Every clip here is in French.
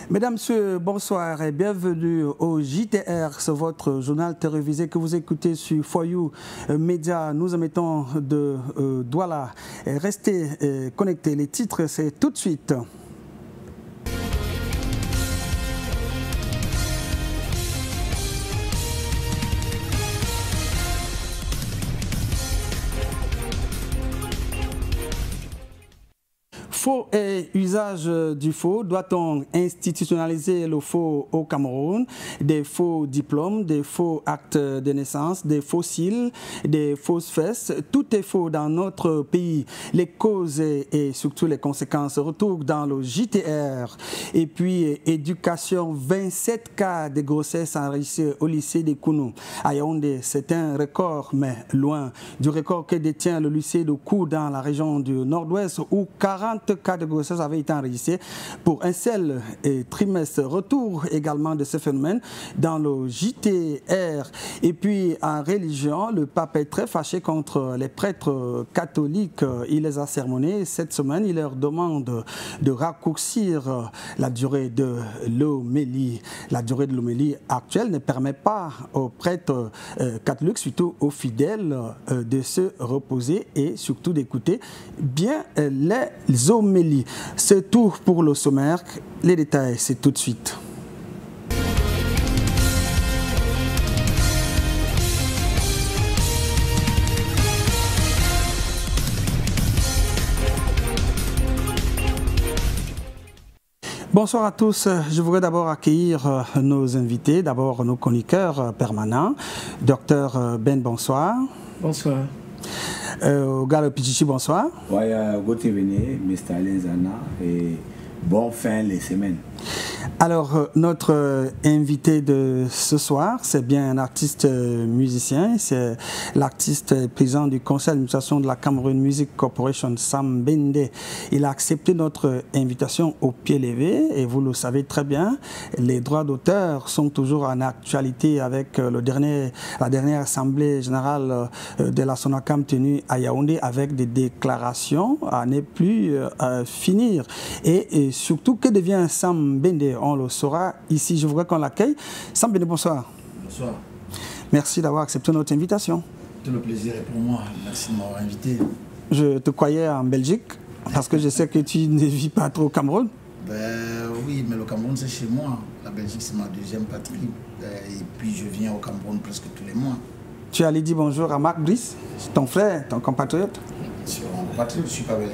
Mesdames, Messieurs, bonsoir et bienvenue au JTR, c'est votre journal télévisé que vous écoutez sur For You Média. Nous émettons de Douala. Restez connectés, les titres c'est tout de suite. Faux et usage du faux. Doit-on institutionnaliser le faux au Cameroun? Des faux diplômes, des faux actes de naissance, des faux cils, des fausses fesses. Tout est faux dans notre pays. Les causes et surtout les conséquences. Retour dans le JTR. Et puis, éducation, 27 cas de grossesse enregistrés au lycée de Kounou. À Yaoundé, c'est un record, mais loin du record que détient le lycée de Kou dans la région du Nord-Ouest où 40 cas de grossesse avaient été enregistrés pour un seul trimestre. Retour également de ce phénomène dans le JTR. Et puis en religion, le pape est très fâché contre les prêtres catholiques. Il les a sermonnés cette semaine. Il leur demande de raccourcir la durée de l'homélie. La durée de l'homélie actuelle ne permet pas aux prêtres catholiques, surtout aux fidèles, de se reposer et surtout d'écouter bien les homélies. C'est tout pour le sommaire. Les détails, c'est tout de suite. Bonsoir à tous. Je voudrais d'abord accueillir nos invités, d'abord nos chroniqueurs permanents. Docteur Ben, bonsoir. Bonsoir. Galo Pichichi, bonsoir. Oui, Gauthier Véné, Mr. Alenzana et bon fin les semaines. Alors, notre invité de ce soir, c'est bien un artiste musicien, c'est l'artiste président du conseil d'administration de la Cameroun Music Corporation, Sam Bende. Il a accepté notre invitation au pied levé et vous le savez très bien, les droits d'auteur sont toujours en actualité avec la dernière assemblée générale de la SONACAM tenue à Yaoundé avec des déclarations à ne plus finir. Et surtout, que devient Sam Bende? On le saura ici. Je voudrais qu'on l'accueille. Sam Bende, bonsoir. Bonsoir. Merci d'avoir accepté notre invitation. Tout le plaisir est pour moi. Merci de m'avoir invité. Je te croyais en Belgique parce que je sais que tu ne vis pas trop au Cameroun. Oui, mais le Cameroun c'est chez moi. La Belgique c'est ma deuxième patrie. Et puis je viens au Cameroun presque tous les mois. Tu allais dire bonjour à Marc Brice, ton frère, ton compatriote. Je ne suis pas belge.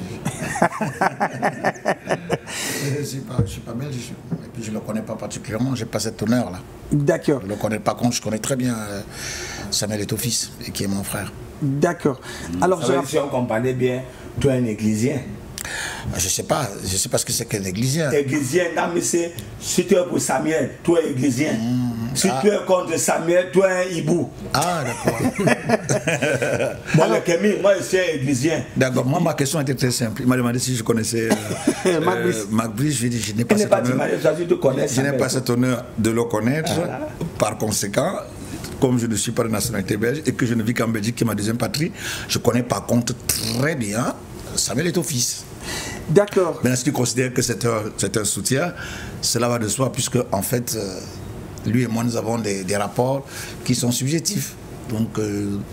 Je ne suis pas belge. Et puis je ne le connais pas particulièrement. Je n'ai pas cet honneur-là. D'accord. Je ne le connais pas. Contre, je connais très bien Samuel Eto'o-Fils, qui est mon frère. D'accord. Alors, si on comparait bien, toi un églysien. Je sais pas ce que c'est qu'un églysien. Églysien, non, mais c'est si tu es pour Samuel, toi églysien. Si tu es contre Samuel, toi un hibou. Ah, d'accord. Moi, je suis églysien. D'accord, moi, ma question était très simple. Il m'a demandé si je connaissais Marc Brice. Je lui ai dit, je n'ai pas cet honneur de le connaître. Par conséquent, comme je ne suis pas de nationalité belge et que je ne vis qu'en Belgique, qui est ma deuxième patrie, je connais par contre très bien Samuel Eto'o-Fils. D'accord. Mais est-ce qu'il considère que c'est un soutien? Cela va de soi, puisque en fait, lui et moi, nous avons des rapports qui sont subjectifs. Donc,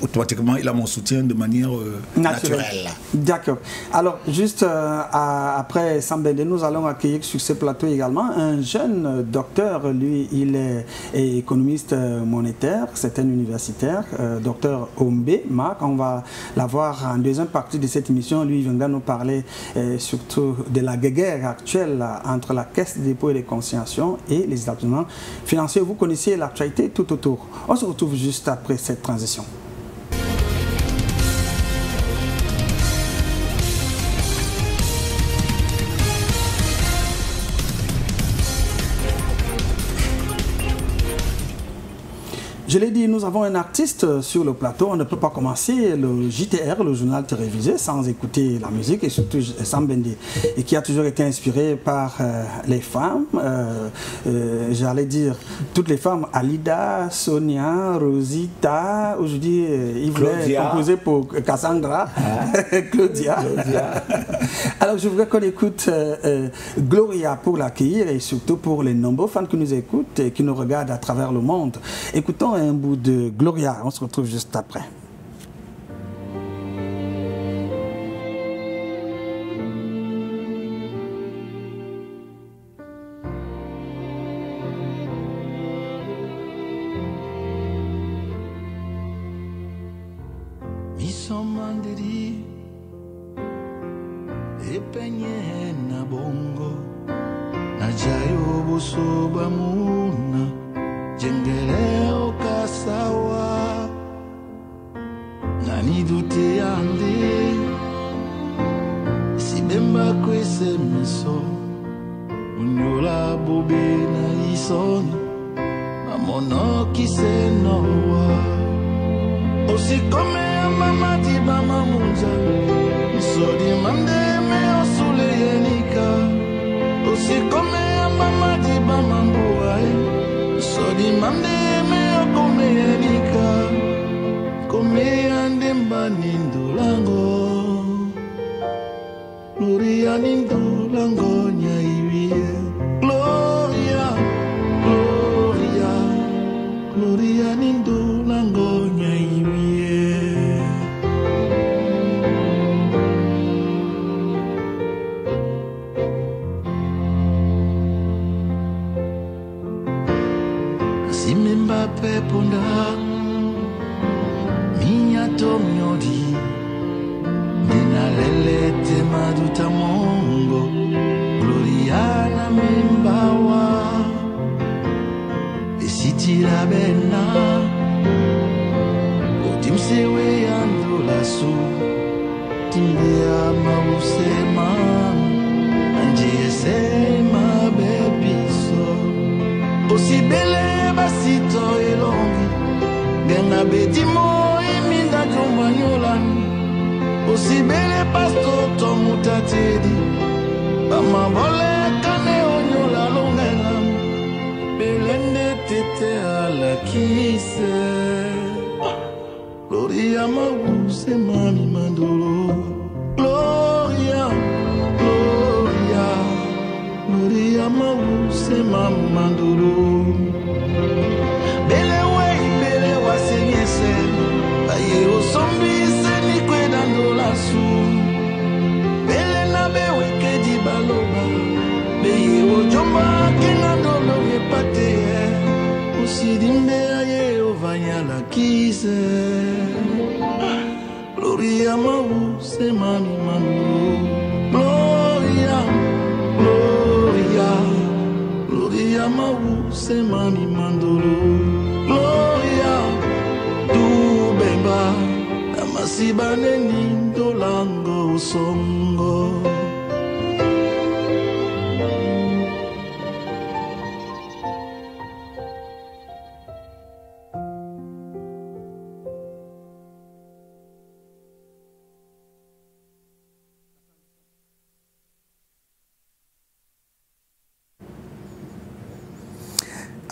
automatiquement, il a mon soutien de manière naturelle. D'accord. Alors, juste après Sam Bende, nous allons accueillir sur ce plateau également un jeune docteur. Lui, il est économiste monétaire, c'est un universitaire, docteur Ombe Marc. On va l'avoir en deuxième partie de cette émission. Lui, il viendra nous parler surtout de la guerre actuelle entre la Caisse des dépôts et des consignations et les établissements financiers. Vous connaissez l'actualité tout autour. On se retrouve juste après cette transition. Je l'ai dit, nous avons un artiste sur le plateau. On ne peut pas commencer le JTR, le journal télévisé, sans écouter la musique, et surtout Sambende, et qui a toujours été inspiré par les femmes. J'allais dire toutes les femmes, Alida, Sonia, Rosita, aujourd'hui il voulait composer pour Cassandra, Claudia. Alors je voudrais qu'on écoute Gloria pour l'accueillir et surtout pour les nombreux fans qui nous écoutent et qui nous regardent à travers le monde. Écoutons un bout de Gloria, on se retrouve juste après.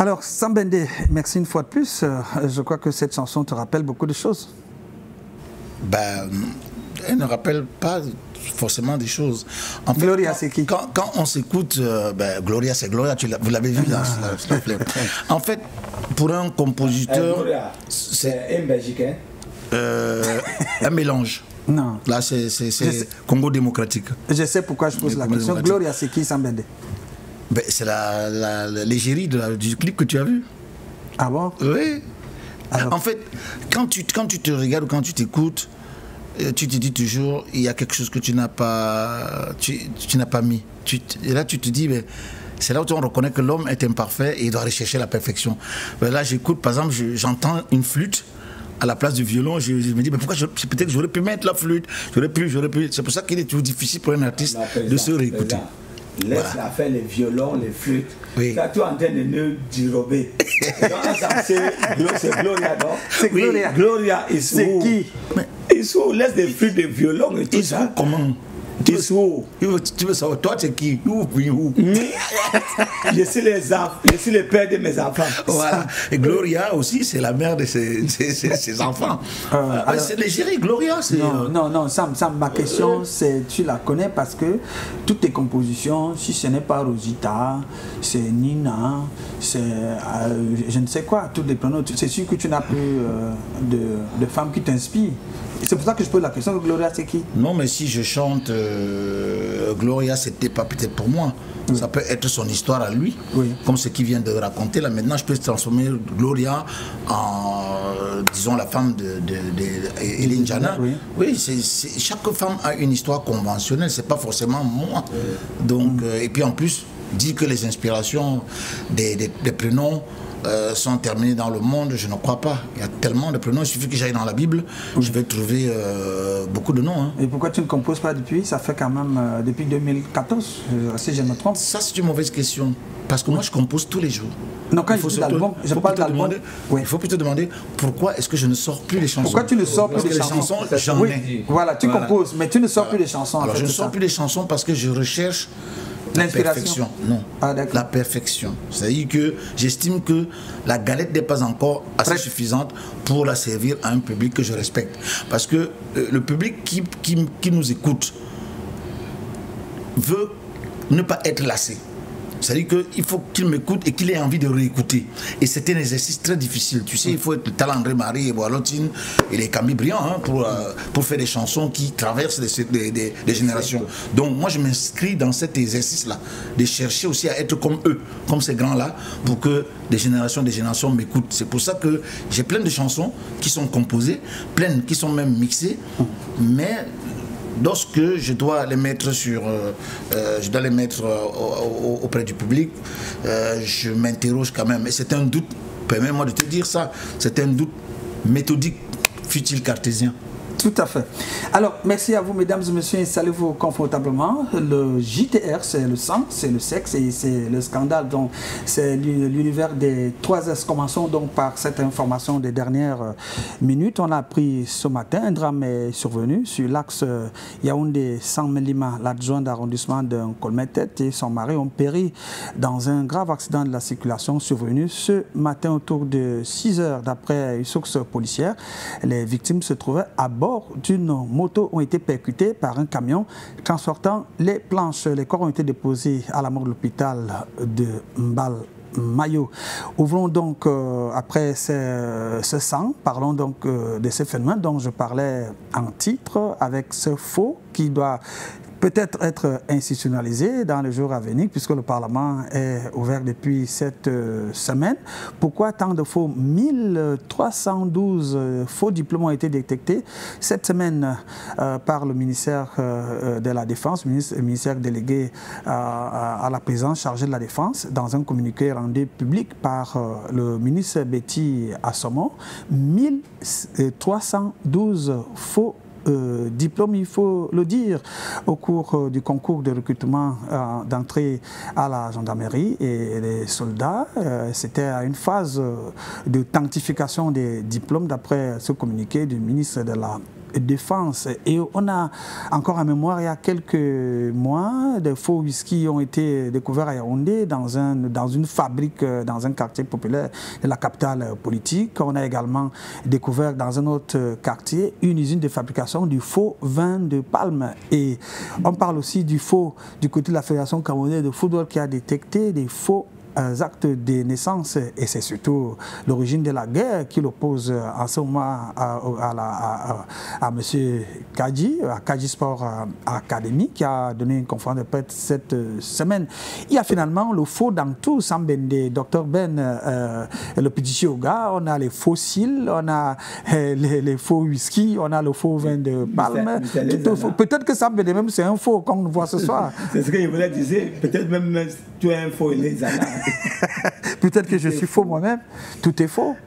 Alors, Sambende, merci une fois de plus. Je crois que cette chanson te rappelle beaucoup de choses. Ben, elle ne rappelle pas forcément des choses. En fait, Gloria, c'est qui? Quand on s'écoute, ben, Gloria, c'est Gloria, vous l'avez vu dans la fleur. En fait, pour un compositeur... c'est un Belgique, un mélange. Non. Là, c'est Congo démocratique. Je sais pourquoi je pose la question. Gloria, c'est qui, Sambende? Ben, c'est l'égérie du clip que tu as vu. Ah bon? Oui. Alors. En fait, quand tu te regardes ou quand tu t'écoutes, tu te dis toujours, il y a quelque chose que tu n'as pas, tu n'as pas mis. Et là, tu te dis, ben, c'est là où on reconnaît que l'homme est imparfait et il doit rechercher la perfection. Ben là, j'écoute, par exemple, j'entends une flûte à la place du violon, je me dis, mais pourquoi peut-être que j'aurais pu mettre la flûte, j'aurais pu. C'est pour ça qu'il est toujours difficile pour un artiste de se réécouter. Laisse-la faire les violons, les flûtes. Oui. Ça, tu es en train de nous dérober. C'est Gloria, non? C'est Gloria. Gloria, c'est qui? Is who? Laisse des flûtes de violon et tout ça. Comment? Tu veux savoir, toi, c'est qui? Où? Je suis le père de mes enfants. Voilà. Et Gloria aussi, c'est la mère de ses enfants. C'est l'égérie, Gloria. Non, Sam, ma question, c'est, tu la connais parce que toutes tes compositions, si ce n'est pas Rosita, c'est Nina, c'est je ne sais quoi, tous les pronoms, c'est sûr que tu n'as plus de femmes qui t'inspirent. C'est pour ça que je pose la question, Gloria, c'est qui? Non, mais si je chante Gloria, c'était pas peut-être pour moi. Oui. Ça peut être son histoire à lui, oui. Comme ce qu'il vient de raconter. Là, maintenant, je peux transformer Gloria en, disons, la femme d'Hélène Jana. Oui, chaque femme a une histoire conventionnelle, c'est pas forcément moi. Donc, et puis en plus, dire que les inspirations des prénoms sont terminés dans le monde, je ne crois pas. Il y a tellement de prénoms, il suffit que j'aille dans la Bible, je vais trouver beaucoup de noms. Hein. Et pourquoi tu ne composes pas depuis? Ça fait quand même depuis 2014, si je me trompe. Ça, c'est une mauvaise question. Parce que moi, je compose tous les jours. Non, quand je dis l'album, je parle d'album. Il faut plutôt demander pourquoi est-ce que je ne sors plus les chansons. Pourquoi tu ne sors plus les chansons? J'en ai. Voilà, tu composes, mais tu ne sors plus les chansons. Alors, je ne sors plus les chansons parce que je recherche la perfection. Non, la perfection. C'est-à-dire que j'estime que la galette n'est pas encore assez suffisante pour la servir à un public que je respecte. Parce que le public qui nous écoute veut ne pas être lassé. C'est-à-dire qu'il faut qu'il m'écoute et qu'il ait envie de réécouter. Et c'est un exercice très difficile. Tu sais, il faut être le talent André Marie et Boalotine et les Camille Briand pour faire des chansons qui traversent des générations. Donc moi, je m'inscris dans cet exercice-là, de chercher aussi à être comme eux, comme ces grands-là, pour que des générations m'écoutent. C'est pour ça que j'ai plein de chansons qui sont composées, plein qui sont même mixées, mais lorsque je dois les mettre auprès du public, je m'interroge quand même. Et c'est un doute, permets-moi de te dire ça, c'est un doute méthodique, fut-il cartésien. Tout à fait. Alors, merci à vous, mesdames et messieurs. Installez-vous confortablement. Le JTR, c'est le sang, c'est le sexe et c'est le scandale. Donc, c'est l'univers des 3S. Commençons donc par cette information des dernières minutes. On a appris ce matin, un drame est survenu sur l'axe Yaoundé-San-Melima. L'adjoint d'arrondissement d'un Colmetet et son mari ont péri dans un grave accident de la circulation survenu ce matin autour de 6 heures. D'après une source policière, les victimes se trouvaient à bord d'une moto, ont été percutés par un camion transportant les planches. Les corps ont été déposés à la morgue de l'hôpital de Mbal-Mayo. Ouvrons donc, après ce sang, parlons donc de ce phénomène dont je parlais en titre, avec ce faux qui doit peut-être être institutionnalisé dans les jours à venir, puisque le Parlement est ouvert depuis cette semaine. Pourquoi tant de faux? 1312 faux diplômes ont été détectés cette semaine par le ministère de la Défense, le ministère délégué à la présidence chargée de la Défense, dans un communiqué rendu public par le ministre Betty Assomo. 1312 faux diplôme, il faut le dire, au cours du concours de recrutement d'entrée à la gendarmerie et les soldats. C'était à une phase de quantification des diplômes d'après ce communiqué du ministre de la Défense. Et on a encore en mémoire, il y a quelques mois, des faux whisky ont été découverts à Yaoundé dans une fabrique, dans un quartier populaire de la capitale politique. On a également découvert dans un autre quartier une usine de fabrication du faux vin de palme. Et on parle aussi du faux du côté de la Fédération camerounaise de football qui a détecté des faux actes de naissance, et c'est surtout l'origine de la guerre qui l'oppose en ce moment à M. Kadji, à Kadji Sport Academy, qui a donné une conférence de presse cette semaine. Il y a finalement le faux dans tout, Sambende, Dr Ben, le petit yoga, on a les fossiles, on a les faux whisky, on a le faux vin de palme. Peut-être que Sambende même c'est un faux qu'on voit ce soir. C'est ce que je voulais dire, peut-être même tu es un faux les Peut-être que je suis faux moi-même. Tout est faux.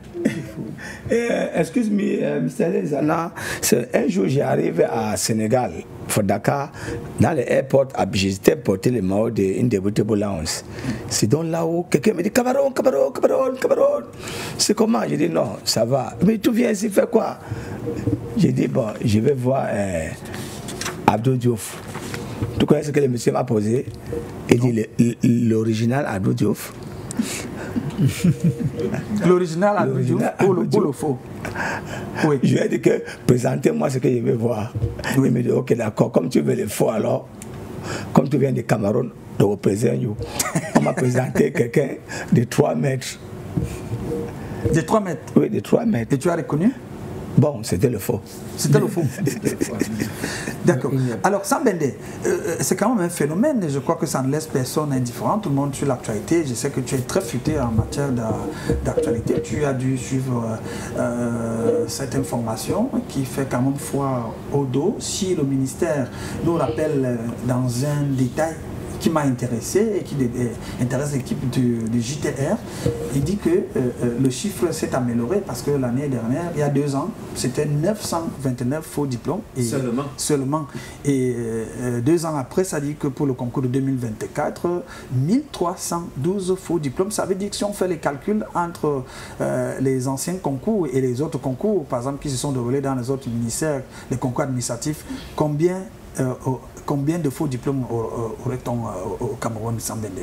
Excuse-moi, Mr. Lezana, un jour j'arrive à Sénégal, à Dakar, dans l'aéroport, j'hésitais à porter le maillot de Indebutable Lounge. C'est donc là-haut, quelqu'un me dit Cameroun. C'est comment? J'ai dit non, ça va. Mais tu viens ici faire quoi? J'ai dit bon, je vais voir Abdou Diouf. Tu connais ce que le monsieur m'a posé? Il dit l'original Abdou Diouf. L'original Abdou Diouf ou le faux? Oui. Je lui ai dit que présentez-moi ce que je vais voir. Oui. Il me dit ok, d'accord, comme tu veux le faux alors, comme tu viens de Cameroun, de représenter, on m'a présenté quelqu'un de 3 mètres. De 3 mètres? Oui, de 3 mètres. Et tu as reconnu? Bon, c'était le faux. C'était le faux. D'accord. Alors, Sambende, c'est quand même un phénomène et je crois que ça ne laisse personne indifférent. Tout le monde suit l'actualité. Je sais que tu es très futé en matière d'actualité. Tu as dû suivre cette information qui fait quand même foi au dos. Si le ministère nous rappelle dans un détail qui m'a intéressé et qui intéresse l'équipe du JTR, il dit que le chiffre s'est amélioré parce que l'année dernière, il y a 2 ans, c'était 929 faux diplômes. Et seulement. Et 2 ans après, ça dit que pour le concours de 2024, 1312 faux diplômes. Ça veut dire que si on fait les calculs entre les anciens concours et les autres concours, par exemple, qui se sont déroulés dans les autres ministères, les concours administratifs, combien de faux diplômes aurait-on au Cameroun, Sambende?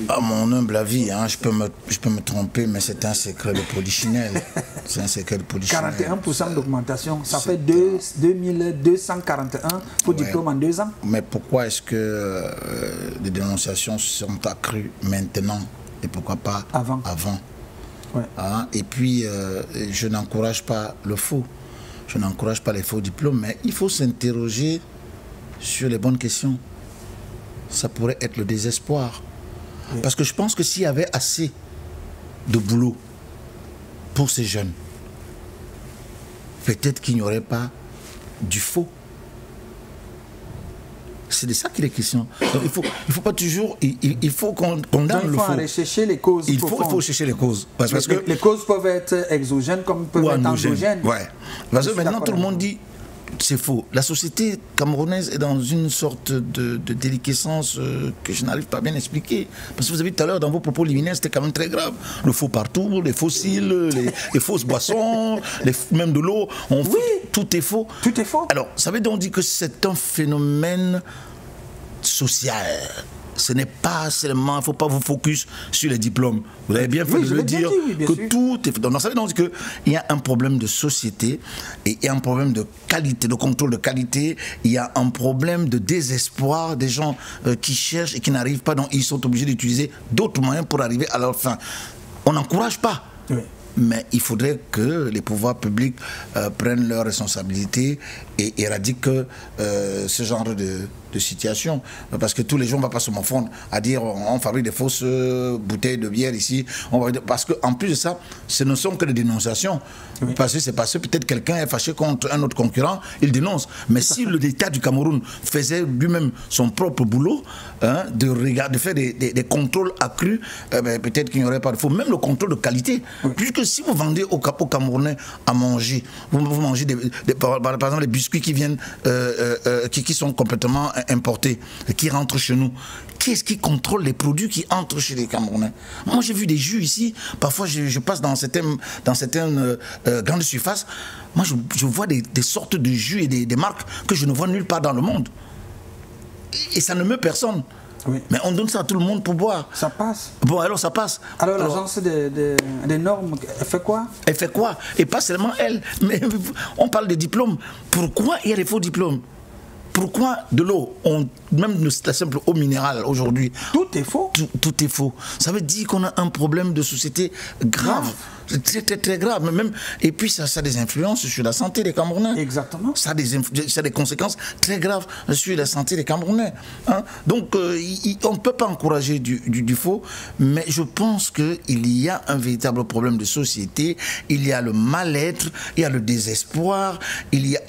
À mon humble avis, hein, je peux me tromper, mais c'est un secret de polichinelle. C'est un secret de polichinelle. 41% d'augmentation, ça fait 2241 faux diplômes en 2 ans. Mais pourquoi est-ce que les dénonciations sont accrues maintenant et pourquoi pas avant? Ouais. Hein? Et puis, je n'encourage pas le faux. Je n'encourage pas les faux diplômes, mais il faut s'interroger sur les bonnes questions. Ça pourrait être le désespoir. Oui. Parce que je pense que s'il y avait assez de boulot pour ces jeunes, peut-être qu'il n'y aurait pas du faux. C'est de ça qu'il est question. Donc il faut pas toujours... Il faut qu'on condamne le faux. Il faut aller chercher les causes. Il faut chercher les causes. Parce que les causes peuvent être exogènes comme peuvent être endogènes. Ouais. Parce que maintenant, tout le monde dit c'est faux. La société camerounaise est dans une sorte de déliquescence que je n'arrive pas à bien expliquer. Parce que vous avez dit tout à l'heure, dans vos propos liminaires, c'était quand même très grave. Le faux partout, les fossiles, les fausses boissons, même de l'eau. Oui. Tout est faux. Tout est faux. Alors, ça veut donc dire que c'est un phénomène social. Ce n'est pas seulement, il ne faut pas vous focus sur les diplômes. Vous avez bien fait de le dire, que tout est fait. Donc, ça veut donc dire qu'il y a un problème de société, et il y a un problème de qualité, de contrôle de qualité, il y a un problème de désespoir des gens qui cherchent et qui n'arrivent pas, donc ils sont obligés d'utiliser d'autres moyens pour arriver à leur fin. On n'encourage pas. Oui. Mais il faudrait que les pouvoirs publics prennent leurs responsabilités et éradiquent ce genre de situation. Parce que tous les gens ne vont pas se morfondre à dire on fabrique des fausses bouteilles de bière ici. Parce qu'en plus de ça, ce ne sont que des dénonciations. Oui. Parce que c'est parce que peut-être quelqu'un est fâché contre un autre concurrent, il dénonce. Mais si l'État du Cameroun faisait lui-même son propre boulot, hein, de faire des contrôles accrus, peut-être qu'il n'y aurait pas de faux. Même le contrôle de qualité. Oui. Puisque si vous vendez aux Camerounais à manger, vous mangez par exemple les biscuits qui viennent, qui sont complètement importés, qui rentrent chez nous. Qui est-ce qui contrôle les produits qui entrent chez les Camerounais? Moi, j'ai vu des jus ici. Parfois, je passe dans certaines grandes surfaces. Moi, je vois des sortes de jus et des marques que je ne vois nulle part dans le monde. Et ça ne meut personne. Oui. Mais on donne ça à tout le monde pour boire. Ça passe. Bon, alors ça passe. Alors l'agence des normes, elle fait quoi? Elle fait quoi? Et pas seulement elle. Mais on parle de diplômes. Pourquoi il y a des faux diplômes? Pourquoi de l'eau, même la simple eau minérale aujourd'hui? Tout est faux. Tout est faux. Ça veut dire qu'on a un problème de société grave. Très, très, très grave. Et puis ça a des influences sur la santé des Camerounais. Exactement. Ça a des conséquences très graves sur la santé des Camerounais. Hein? Donc on ne peut pas encourager du faux, mais je pense qu'il y a un véritable problème de société. Il y a le mal-être, il y a le désespoir, il y a.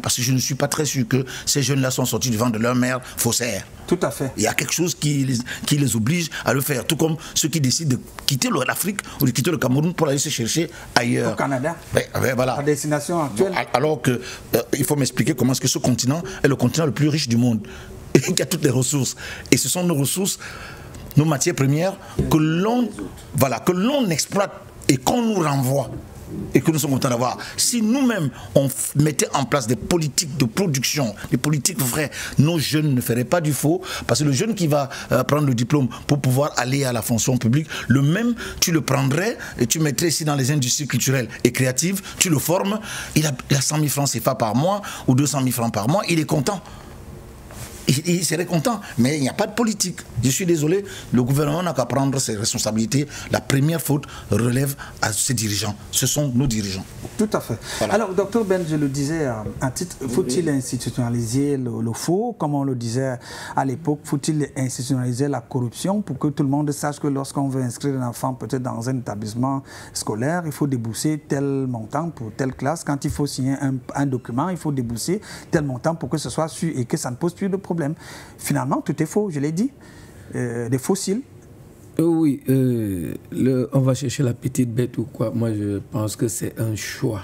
Parce que je ne suis pas très sûr que ces jeunes-là sont sortis du ventre de leur mère faussaire. Tout à fait. Il y a quelque chose qui les oblige à le faire, tout comme ceux qui décident de quitter l'Afrique ou de quitter le Cameroun pour aller se chercher ailleurs. Au Canada. Voilà. La destination actuelle. Alors que il faut m'expliquer comment est-ce que ce continent est le continent le plus riche du monde et qui a toutes les ressources. Et ce sont nos ressources, nos matières premières que l'on exploite et qu'on nous renvoie. Et que nous sommes contents d'avoir. Si nous-mêmes, on mettait en place des politiques de production, des politiques vraies, nos jeunes ne feraient pas du faux. Parce que le jeune qui va prendre le diplôme pour pouvoir aller à la fonction publique, le même, tu le prendrais et tu mettrais ici dans les industries culturelles et créatives, tu le formes, il a 100 000 francs CFA par mois ou 200 000 francs par mois, il est content. Il serait content, mais il n'y a pas de politique. Je suis désolé, le gouvernement n'a qu'à prendre ses responsabilités. La première faute relève à ses dirigeants. Ce sont nos dirigeants. Tout à fait. Voilà. Alors, docteur Ben, je le disais à titre, faut-il institutionnaliser le faux, comme on le disait à l'époque, faut-il institutionnaliser la corruption pour que tout le monde sache que lorsqu'on veut inscrire un enfant peut-être dans un établissement scolaire, il faut débourser tel montant pour telle classe. Quand il faut signer un document, il faut débourser tel montant pour que ce soit sûr et que ça ne pose plus de problème. Finalement, tout est faux, je l'ai dit. Des fossiles. Oui, on va chercher la petite bête ou quoi. Moi, je pense que c'est un choix.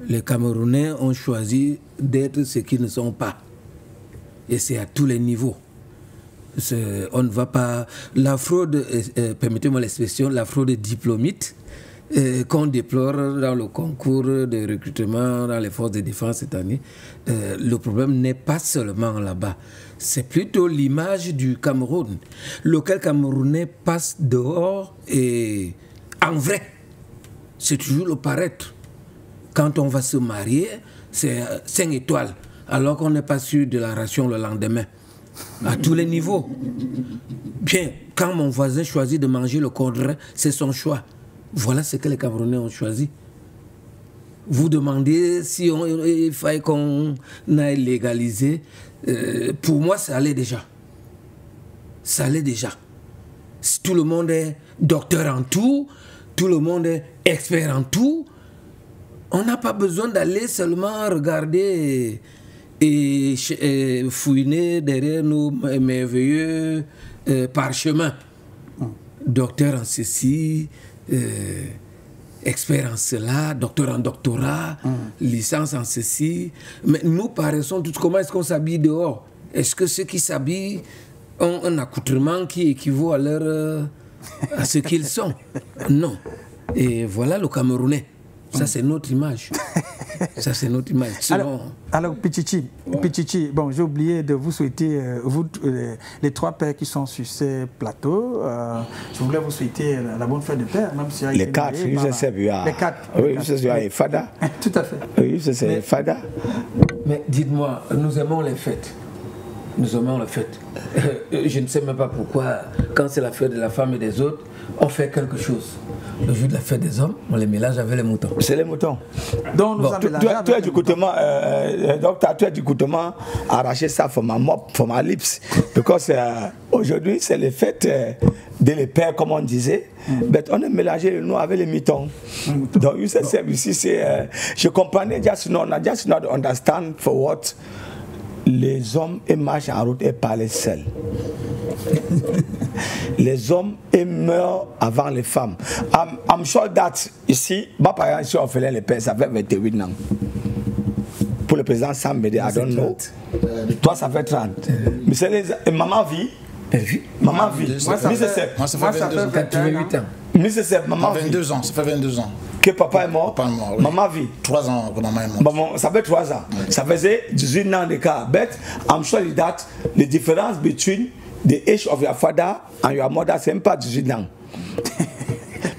Les Camerounais ont choisi d'être ce qu'ils ne sont pas. Et c'est à tous les niveaux. On ne va pas... La fraude, permettez-moi l'expression, la fraude diplômite, qu'on déplore dans le concours de recrutement dans les forces de défense cette année, le problème n'est pas seulement là-bas. C'est plutôt l'image du Cameroun. Lequel Camerounais passe dehors et en vrai, c'est toujours le paraître. Quand on va se marier, c'est 5 étoiles, alors qu'on n'est pas sûr de la ration le lendemain. À tous les niveaux. Bien, quand mon voisin choisit de manger le cordon, c'est son choix. Voilà ce que les Camerounais ont choisi. Vous demandez si il fallait qu'on aille légaliser. Pour moi, ça allait déjà. Ça allait déjà. Tout le monde est docteur en tout, tout le monde est expert en tout. On n'a pas besoin d'aller seulement regarder et fouiner derrière nos merveilleux parchemins. Docteur en ceci, expert en cela, docteur en doctorat, licence en ceci. Mais nous paraissons tous, comment est-ce qu'on s'habille dehors? Est-ce que ceux qui s'habillent ont un accoutrement qui équivaut à ce qu'ils sont? Non. Et voilà le Camerounais. Ça, c'est notre image. Ça, c'est notre image. Alors Pichichi, bon, j'ai oublié de vous souhaiter, vous, les 3 pères qui sont sur ces plateaux, je voulais vous souhaiter la bonne fête de père, même si... Les 4, je sais bien. Les 4. Oui, je sais bien, Fada. Tout à fait. Oui, je sais, Fada. Mais dites-moi, nous aimons les fêtes. Nous aimons les fêtes. Je ne sais même pas pourquoi, quand c'est la fête de la femme et des autres, on fait quelque chose. Le jour de la fête des hommes, on les mélange avec les moutons. C'est les moutons. Donc nous tu as du coutement, docteur, tu as du coutement arraché ça from my lips. Parce que aujourd'hui, c'est les fêtes de les pères, comme on disait. Mais on a mélangé le noir avec les moutons. Donc, ici, c'est... je comprenais, just not understand for what les hommes marchent en route et parlent seuls. Les hommes meurent avant les femmes. I'm sure that ici, ma parents ici on faisait les pères, ça fait 28 ans. Pour le président Sam Mede, I don't know. Toi, ça fait 30. Mais c'est les... Maman vit. Maman vit. Moi, ça fait 88 ans. Mais c'est maman vit. 22 ans, ça fait 22 ans. Que papa est mort, oui. Maman vit. 3 ans que maman est morte. Maman, ça fait 3 ans. Oui. Ça faisait 18 ans de cas. But I'm sure that the difference between the age of your father and your mother, c'est même pas 18 ans.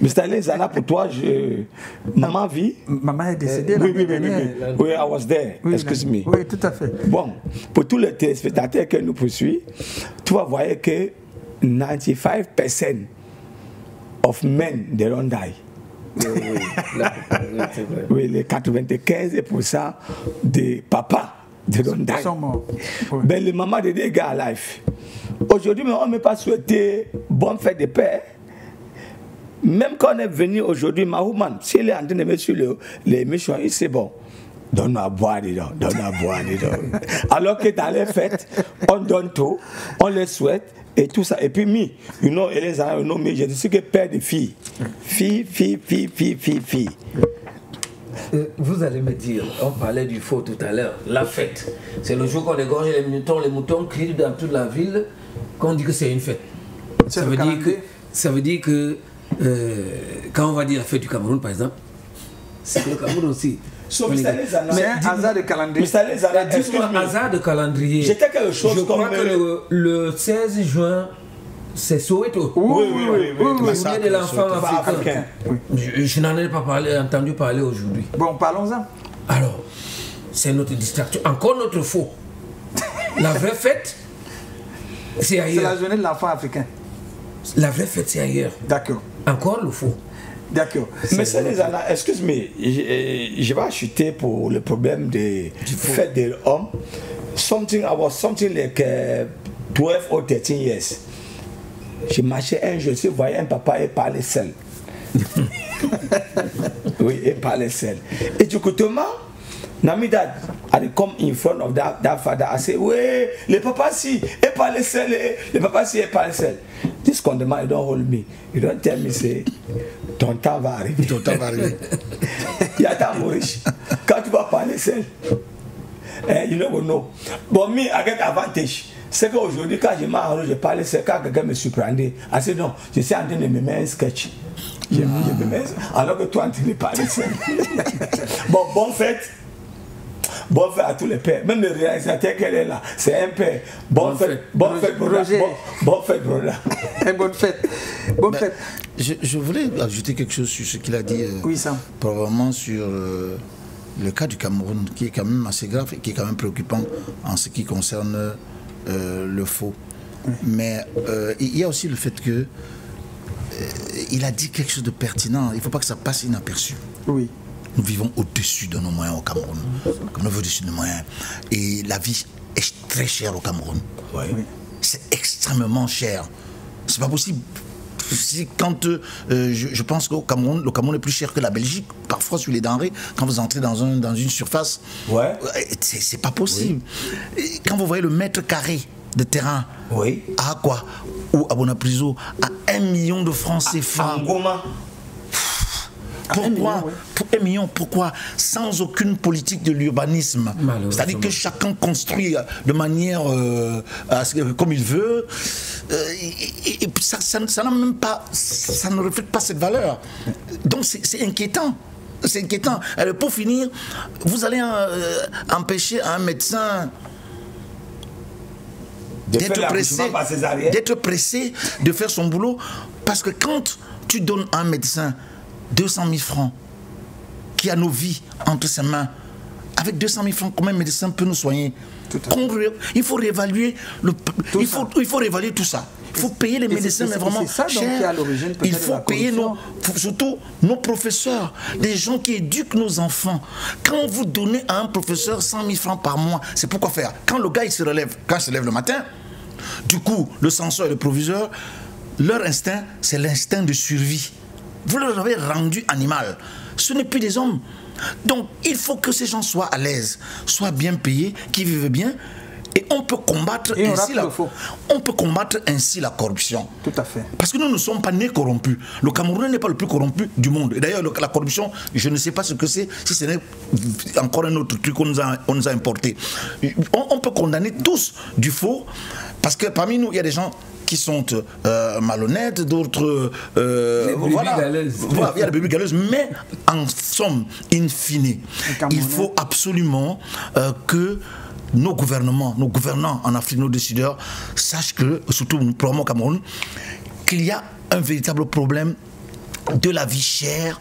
Mr. Lezana, pour toi, maman vit. Maman est décédée l'année dernière. Oui, I was there. Oui, excuse me. Oui, tout à fait. Bon, pour tous les téléspectateurs que nous poursuivons, tu vas voir que 95% of men, they don't die. Oui, les 95% des papas, they don't die. Sont morts. Oui. Ben, les mamans de des gars alive. Aujourd'hui, on ne m'a pas souhaité bonne fête de père. Même quand on est venu aujourd'hui, Mahoman, s'il est en train de mettre sur l'émission, c'est bon. Donne-nous à boire dedans, donne-nous à boire dedans. Alors que dans les fêtes, on donne tout, on les souhaite et tout ça. Et puis, et les enfants, je suis que père de filles. Fille. Vous allez me dire, on parlait du faux tout à l'heure, la fête. C'est le jour qu'on égorge les moutons crient dans toute la ville, qu'on dit que c'est une fête. Ça veut dire que quand on va dire la fête du Cameroun, par exemple, c'est le Cameroun aussi. C'est un hasard de calendrier. Dis-moi un hasard de calendrier. J'étais quelque chose Je crois que le 16 juin, c'est Soweto. Oui. Le journée de l'enfant africain. Je n'en ai pas entendu parler aujourd'hui. Bon, parlons-en. Alors, c'est notre distraction. Encore notre faux. La vraie fête, c'est ailleurs. C'est la journée de l'enfant africain. La vraie fête, c'est ailleurs. D'accord. Encore le faux. D'accord. Mais c'est les années, excuse-moi, je vais acheter pour le problème de fête de l'homme. I was something like 12 or 13 years. Je marchais un jour, je voyais un papa et parlait seul. Oui, il parlait seul. Et du coup, Namida had come in front of that father. I said, oui, le papa si, et parlait seul, le papa si, et parlait seul. This condemn, you don't hold me. You don't tell me, say, ton temps va arriver. Ton temps va arriver. Il y a ta riche. Quand tu vas parler seul, you never know. But me, I get advantage. C'est qu'aujourd'hui, quand je m'arrange, je parle, c'est quand quelqu'un me surprendait. I said, non, je suis en train de me mettre un sketch. Je me mets, alors que toi, en train de parler seul. Bon, bonne fête. Bonne fête à tous les pères. Même le réalisateur qu'elle est là, c'est un père. Bonne fête, bonne fête, Roger. Bonne fête, Broda. Bonne fête. Bonne fête. Je voulais ajouter quelque chose sur ce qu'il a dit. Oui, Sam. Probablement sur le cas du Cameroun, qui est quand même assez grave et qui est quand même préoccupant en ce qui concerne le faux. Oui. Mais il y a aussi le fait que il a dit quelque chose de pertinent. Il ne faut pas que ça passe inaperçu. Oui. Nous vivons au-dessus de nos moyens au Cameroun. Nous vivons au-dessus de nos moyens. Et la vie est très chère au Cameroun. Oui. C'est extrêmement cher. C'est pas possible. Quand je pense qu'au Cameroun, le Cameroun est plus cher que la Belgique, parfois sur les denrées, quand vous entrez dans une surface, c'est pas possible. Oui. Quand vous voyez le mètre carré de terrain, à quoi, ou à Bonapriso, à 1 million de francs CFA. Pourquoi, pour 1 million, pourquoi? Sans aucune politique de l'urbanisme. C'est-à-dire que chacun construit de manière comme il veut. Et ça n'a même pas, ça ne reflète pas cette valeur. Donc c'est inquiétant. C'est inquiétant. Alors, pour finir, vous allez empêcher un médecin d'être pressé de faire son boulot, parce que quand tu donnes à un médecin 200 000 francs qui a nos vies entre ses mains, avec 200 000 francs, comment un médecin peut nous soigner? Il faut réévaluer il faut réévaluer tout ça. Il faut payer les médecins, mais vraiment cher. Il faut payer surtout nos professeurs, les gens qui éduquent nos enfants. Quand vous donnez à un professeur 100 000 francs par mois, c'est pourquoi faire? Quand le gars il se relève, quand il se lève le matin, du coup, le censeur et le proviseur, leur instinct, c'est l'instinct de survie. Vous leur avez rendu animal. Ce n'est plus des hommes. Donc, il faut que ces gens soient à l'aise, soient bien payés, qu'ils vivent bien. Et on peut combattre ainsi la corruption. Tout à fait. Parce que nous ne sommes pas nés corrompus. Le Cameroun n'est pas le plus corrompu du monde. Et d'ailleurs, la corruption, je ne sais pas ce que c'est, si ce n'est encore un autre truc qu'on nous a importé. On peut condamner tous du faux, parce que parmi nous, il y a des gens qui sont malhonnêtes, d'autres... voilà, il y a des bébés galeuses, mais en somme, in fine, il faut absolument que nos gouvernants en Afrique, nos décideurs, sachent que, surtout probablement au Cameroun, qu'il y a un véritable problème de la vie chère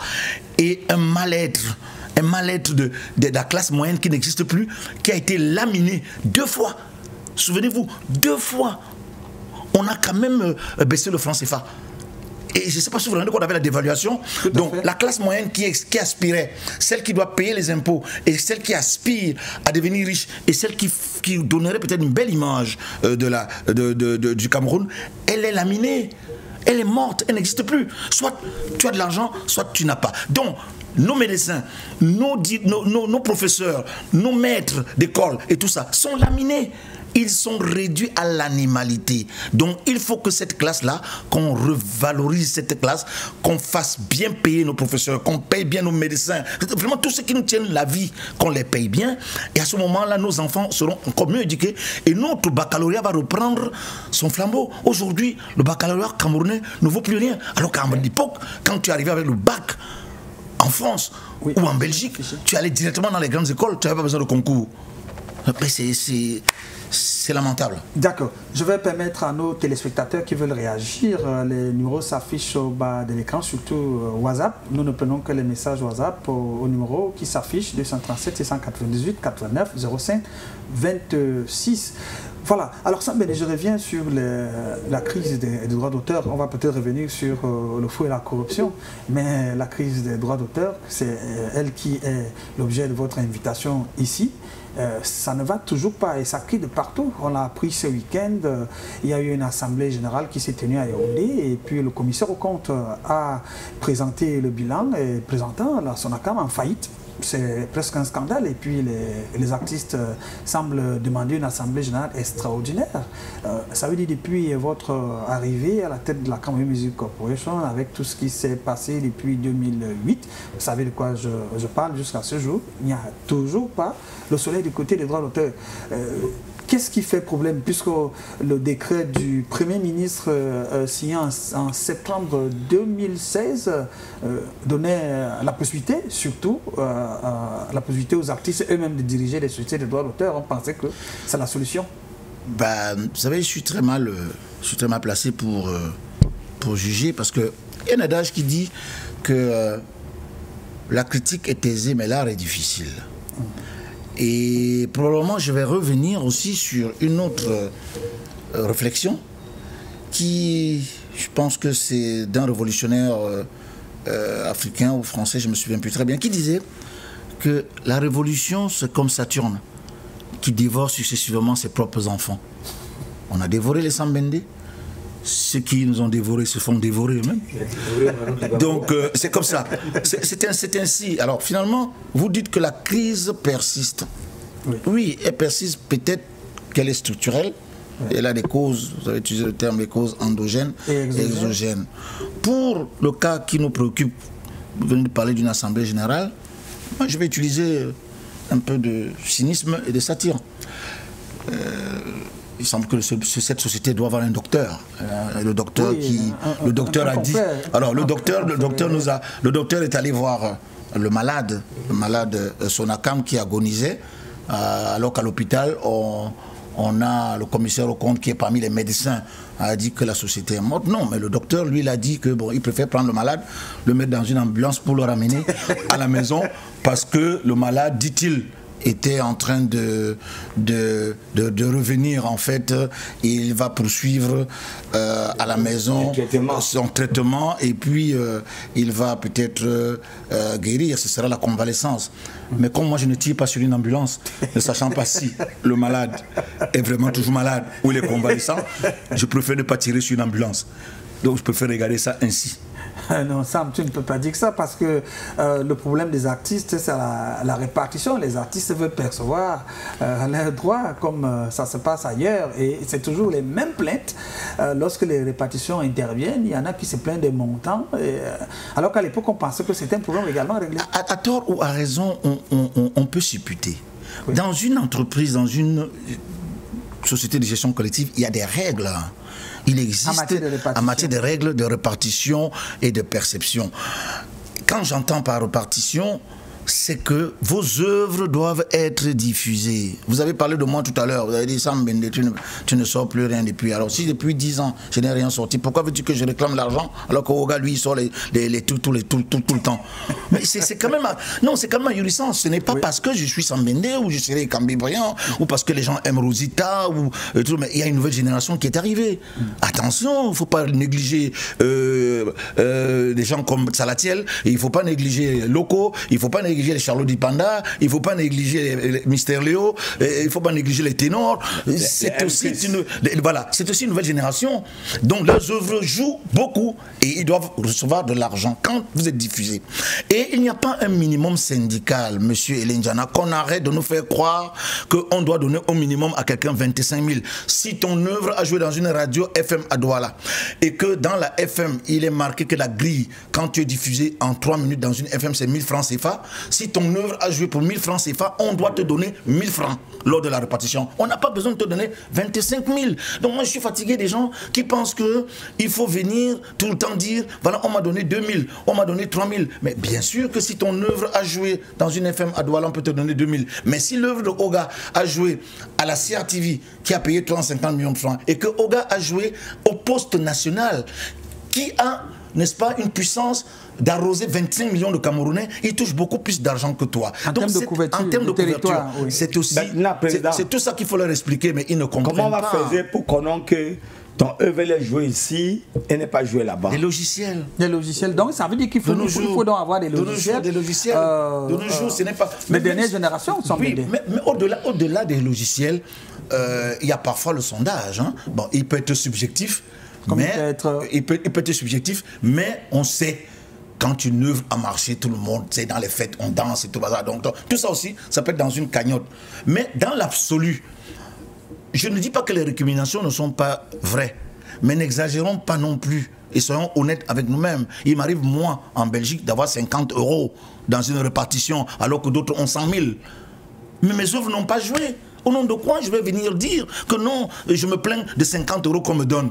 et un mal-être de la classe moyenne qui n'existe plus, qui a été laminé 2 fois. Souvenez-vous, 2 fois. On a quand même baissé le franc CFA. Et je ne sais pas si vous vous rendez compte, on avait la dévaluation. Donc la classe moyenne qui aspirait, celle qui doit payer les impôts, et celle qui aspire à devenir riche, et celle qui donnerait peut-être une belle image du Cameroun, elle est laminée. Elle est morte, elle n'existe plus. Soit tu as de l'argent, soit tu n'as pas. Donc, nos médecins, nos professeurs, nos maîtres d'école et tout ça sont laminés. Ils sont réduits à l'animalité. Donc, il faut que cette classe-là, qu'on revalorise cette classe, qu'on fasse bien payer nos professeurs, qu'on paye bien nos médecins. Vraiment, tous ceux qui nous tiennent la vie, qu'on les paye bien. Et à ce moment-là, nos enfants seront encore mieux éduqués. Et notre baccalauréat va reprendre son flambeau. Aujourd'hui, le baccalauréat camerounais ne vaut plus rien. Alors qu'à l'époque, quand tu arrivais avec le bac, en France ou en Belgique, tu allais directement dans les grandes écoles, tu n'avais pas besoin de concours. C'est lamentable. D'accord. Je vais permettre à nos téléspectateurs qui veulent réagir. Les numéros s'affichent au bas de l'écran, surtout WhatsApp. Nous ne prenons que les messages WhatsApp au numéro qui s'affiche 237 698 89 05 26. Voilà. Alors, Sam Béné, je reviens sur la crise des droits d'auteur. On va peut-être revenir sur le fou et la corruption. Mais la crise des droits d'auteur, c'est elle qui est l'objet de votre invitation ici. Ça ne va toujours pas et ça crie de partout. On l'a appris ce week-end. Il y a eu une assemblée générale qui s'est tenue à Yaoundé et puis le commissaire aux comptes a présenté le bilan et présentant la Sonacam en faillite. C'est presque un scandale et puis les artistes semblent demander une assemblée générale extraordinaire. Ça veut dire depuis votre arrivée à la tête de la Cameroun Music Corporation, avec tout ce qui s'est passé depuis 2008, vous savez de quoi je parle jusqu'à ce jour, il n'y a toujours pas le soleil du côté des droits d'auteur. Qu'est-ce qui fait problème puisque le décret du Premier ministre signé en septembre 2016 donnait la possibilité, surtout la possibilité aux artistes eux-mêmes de diriger les sociétés de droits d'auteur. On pensait que c'est la solution. Bah, vous savez, je suis très mal placé pour juger parce qu'il y a un adage qui dit que la critique est aisée mais l'art est difficile. Et probablement, je vais revenir aussi sur une autre réflexion qui, je pense que c'est d'un révolutionnaire africain ou français, je ne me souviens plus très bien, qui disait que la révolution, c'est comme Saturne, qui dévore successivement ses propres enfants. On a dévoré les Sambendé. Ceux qui nous ont dévorés se font dévorer eux-mêmes. Donc, c'est comme ça. C'est ainsi. Alors, finalement, vous dites que la crise persiste. Oui, elle persiste peut-être qu'elle est structurelle. Oui. Elle a des causes, vous avez utilisé le terme, des causes endogènes et exogènes. Pour le cas qui nous préoccupe, vous venez de parler d'une assemblée générale, moi, je vais utiliser un peu de cynisme et de satire. Il semble que cette société doit avoir un docteur. Le docteur le docteur a dit. Alors le docteur est allé voir le malade Sonacam qui agonisait, alors qu'à l'hôpital on a le commissaire aux comptes qui est parmi les médecins a dit que la société est morte. Non, mais le docteur lui il a dit que bon, il préfère prendre le malade, le mettre dans une ambulance pour le ramener à la maison parce que le malade, dit-il, était en train de revenir en fait. Il va poursuivre à la maison son traitement et puis il va peut-être guérir, ce sera la convalescence. Mais comme moi je ne tire pas sur une ambulance, ne sachant pas si le malade est vraiment toujours malade ou il est convalescent, je préfère ne pas tirer sur une ambulance. Donc je préfère regarder ça ainsi. Non, Sam, tu ne peux pas dire ça parce que le problème des artistes, c'est la répartition. Les artistes veulent percevoir leurs droits comme ça se passe ailleurs. Et c'est toujours les mêmes plaintes. Lorsque les répartitions interviennent, il y en a qui se plaignent des montants. Alors qu'à l'époque, on pensait que c'était un problème également réglé. À tort ou à raison, on peut supputer. Oui. Dans une entreprise, dans une société de gestion collective, il y a des règles. Il existe en matière de règles de répartition et de perception. Quand j'entends par répartition, c'est que vos œuvres doivent être diffusées. Vous avez parlé de moi tout à l'heure, vous avez dit Sam Béné, tu ne sors plus rien depuis. Alors si depuis 10 ans je n'ai rien sorti, pourquoi veux-tu que je réclame l'argent alors qu'Oga lui il sort tout le temps? Mais c'est quand même non, c'est quand même ahurissant. Ce n'est pas parce que je suis Sam Béné ou je serai Kambi Briand ou parce que les gens aiment Rosita ou tout, mais il y a une nouvelle génération qui est arrivée. Attention, il ne faut pas négliger des gens comme Salatiel, il ne faut pas négliger Loco, il ne faut pas négliger négliger les Charlotte Dipanda, il ne faut pas négliger les Mister Léo, il ne faut pas négliger les ténors. C'est aussi une nouvelle génération. Donc leurs œuvres jouent beaucoup et ils doivent recevoir de l'argent quand vous êtes diffusé. Et il n'y a pas un minimum syndical, monsieur Elenjana, qu'on arrête de nous faire croire qu'on doit donner au minimum à quelqu'un 25 000. Si ton œuvre a joué dans une radio FM à Douala et que dans la FM, il est marqué que la grille, quand tu es diffusé en 3 minutes dans une FM, c'est 1000 francs CFA. Si ton œuvre a joué pour 1000 francs CFA, on doit te donner 1000 francs lors de la répartition. On n'a pas besoin de te donner 25 000. Donc moi, je suis fatigué des gens qui pensent qu'il faut venir tout le temps dire, voilà, on m'a donné 2000, on m'a donné 3000. Mais bien sûr que si ton œuvre a joué dans une FM à Douala, on peut te donner 2000. Mais si l'œuvre de Oga a joué à la CRTV, qui a payé 350 millions de francs, et que Oga a joué au poste national, qui a, n'est-ce pas, une puissance d'arroser 25 millions de Camerounais, il touche beaucoup plus d'argent que toi. En termes de couverture, oui. C'est aussi, c'est tout ça qu'il faut leur expliquer, mais ils ne comprennent pas. Comment on va faire pour qu'on que ton œuvre est joué ici et n'est pas joué là-bas? Des logiciels. Des logiciels. Donc ça veut dire qu'il faut, donc avoir des logiciels. De nos jours, ce n'est pas... Les dernières générations sont oui, mais au-delà des logiciels, il y a parfois le sondage. Hein. Bon, il peut être subjectif, il peut être subjectif, mais on sait... Quand une œuvre a marché, tout le monde, c'est dans les fêtes, on danse et tout ça. Donc, tout ça aussi, ça peut être dans une cagnotte. Mais dans l'absolu, je ne dis pas que les récriminations ne sont pas vraies, mais n'exagérons pas non plus et soyons honnêtes avec nous-mêmes. Il m'arrive, moi, en Belgique, d'avoir 50 € dans une répartition, alors que d'autres ont 100 000. Mais mes œuvres n'ont pas joué. Au nom de quoi je vais venir dire que non, je me plains de 50 € qu'on me donne?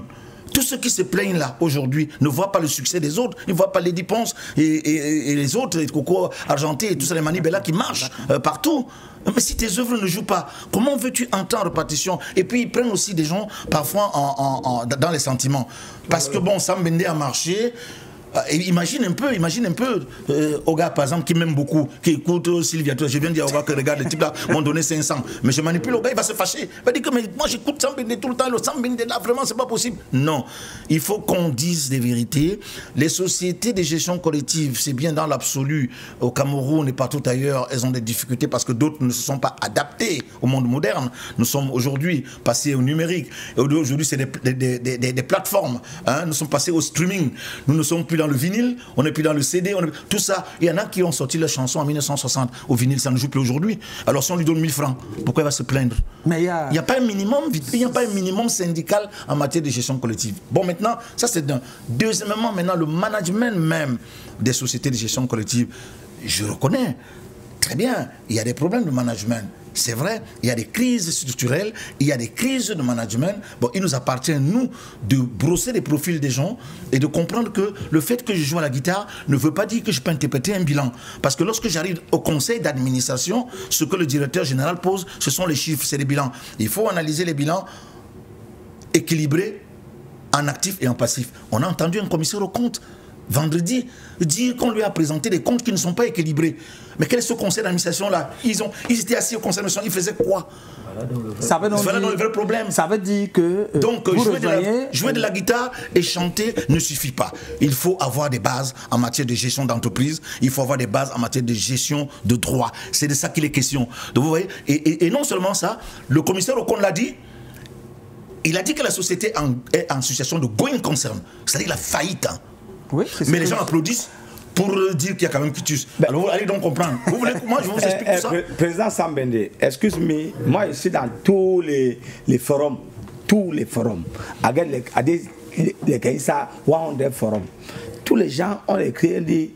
Tous ceux qui se plaignent là aujourd'hui ne voient pas le succès des autres, ils ne voient pas les Ponce et les autres, les Coco Argenté et tous les Manibella qui marchent partout. Mais si tes œuvres ne jouent pas, comment veux-tu entendre répartition? Et puis ils prennent aussi des gens parfois dans les sentiments. Parce que bon, Sam Bende a marché. Imagine un peu, Oga par exemple qui m'aime beaucoup, qui écoute Sylvia, je viens de dire à Oga que regarde, les types là m'ont donné 500, mais je manipule Oga, il va se fâcher, il va dire que mais moi j'écoute Sam Bende tout le temps, le Sam Bende là vraiment c'est pas possible. Non, il faut qu'on dise des vérités. Les sociétés de gestion collective, c'est bien dans l'absolu, au Cameroun et partout ailleurs, elles ont des difficultés parce que d'autres ne se sont pas adaptés au monde moderne. Nous sommes aujourd'hui passés au numérique, et aujourd'hui c'est des plateformes, hein. Nous sommes passés au streaming, nous ne sommes plus dans le vinyle, on n'est plus dans le CD, tout ça. Il y en a qui ont sorti leurs chansons en 1960 au vinyle, ça ne joue plus aujourd'hui. Alors si on lui donne 1000 francs, pourquoi il va se plaindre? Mais il n'y a pas un minimum syndical en matière de gestion collective. Bon, maintenant, ça c'est d'un. Deuxièmement, maintenant, le management même des sociétés de gestion collective, je reconnais très bien, il y a des problèmes de management. C'est vrai, il y a des crises structurelles, il y a des crises de management. Bon, il nous appartient, nous, de brosser les profils des gens et de comprendre que le fait que je joue à la guitare ne veut pas dire que je peux interpréter un bilan. Parce que lorsque j'arrive au conseil d'administration, ce que le directeur général pose, ce sont les chiffres, c'est les bilans. Il faut analyser les bilans équilibrés en actif et en passif. On a entendu un commissaire aux comptes vendredi dire qu'on lui a présenté des comptes qui ne sont pas équilibrés. Mais quel est ce conseil d'administration-là? Ils étaient assis au conseil d'administration, ils faisaient quoi? Voilà donc le vrai problème. Ça veut dire que... donc jouer de la guitare et chanter ne suffit pas. Il faut avoir des bases en matière de gestion d'entreprise, il faut avoir des bases en matière de gestion de droit. C'est de ça qu'il est question. Donc vous voyez, et non seulement ça, le commissaire au compte l'a dit, il a dit que la société est en situation de going concern, c'est-à-dire la faillite. Hein. Oui, mais les gens applaudissent pour dire qu'il y a quand même quitus. Alors allez donc comprendre. Vous voulez que moi je vous explique tout ça? Président Sam Bende, excuse-moi, moi je suis dans tous les forums, avec les Kaïsa 100 forums. Tous les gens ont écrit dit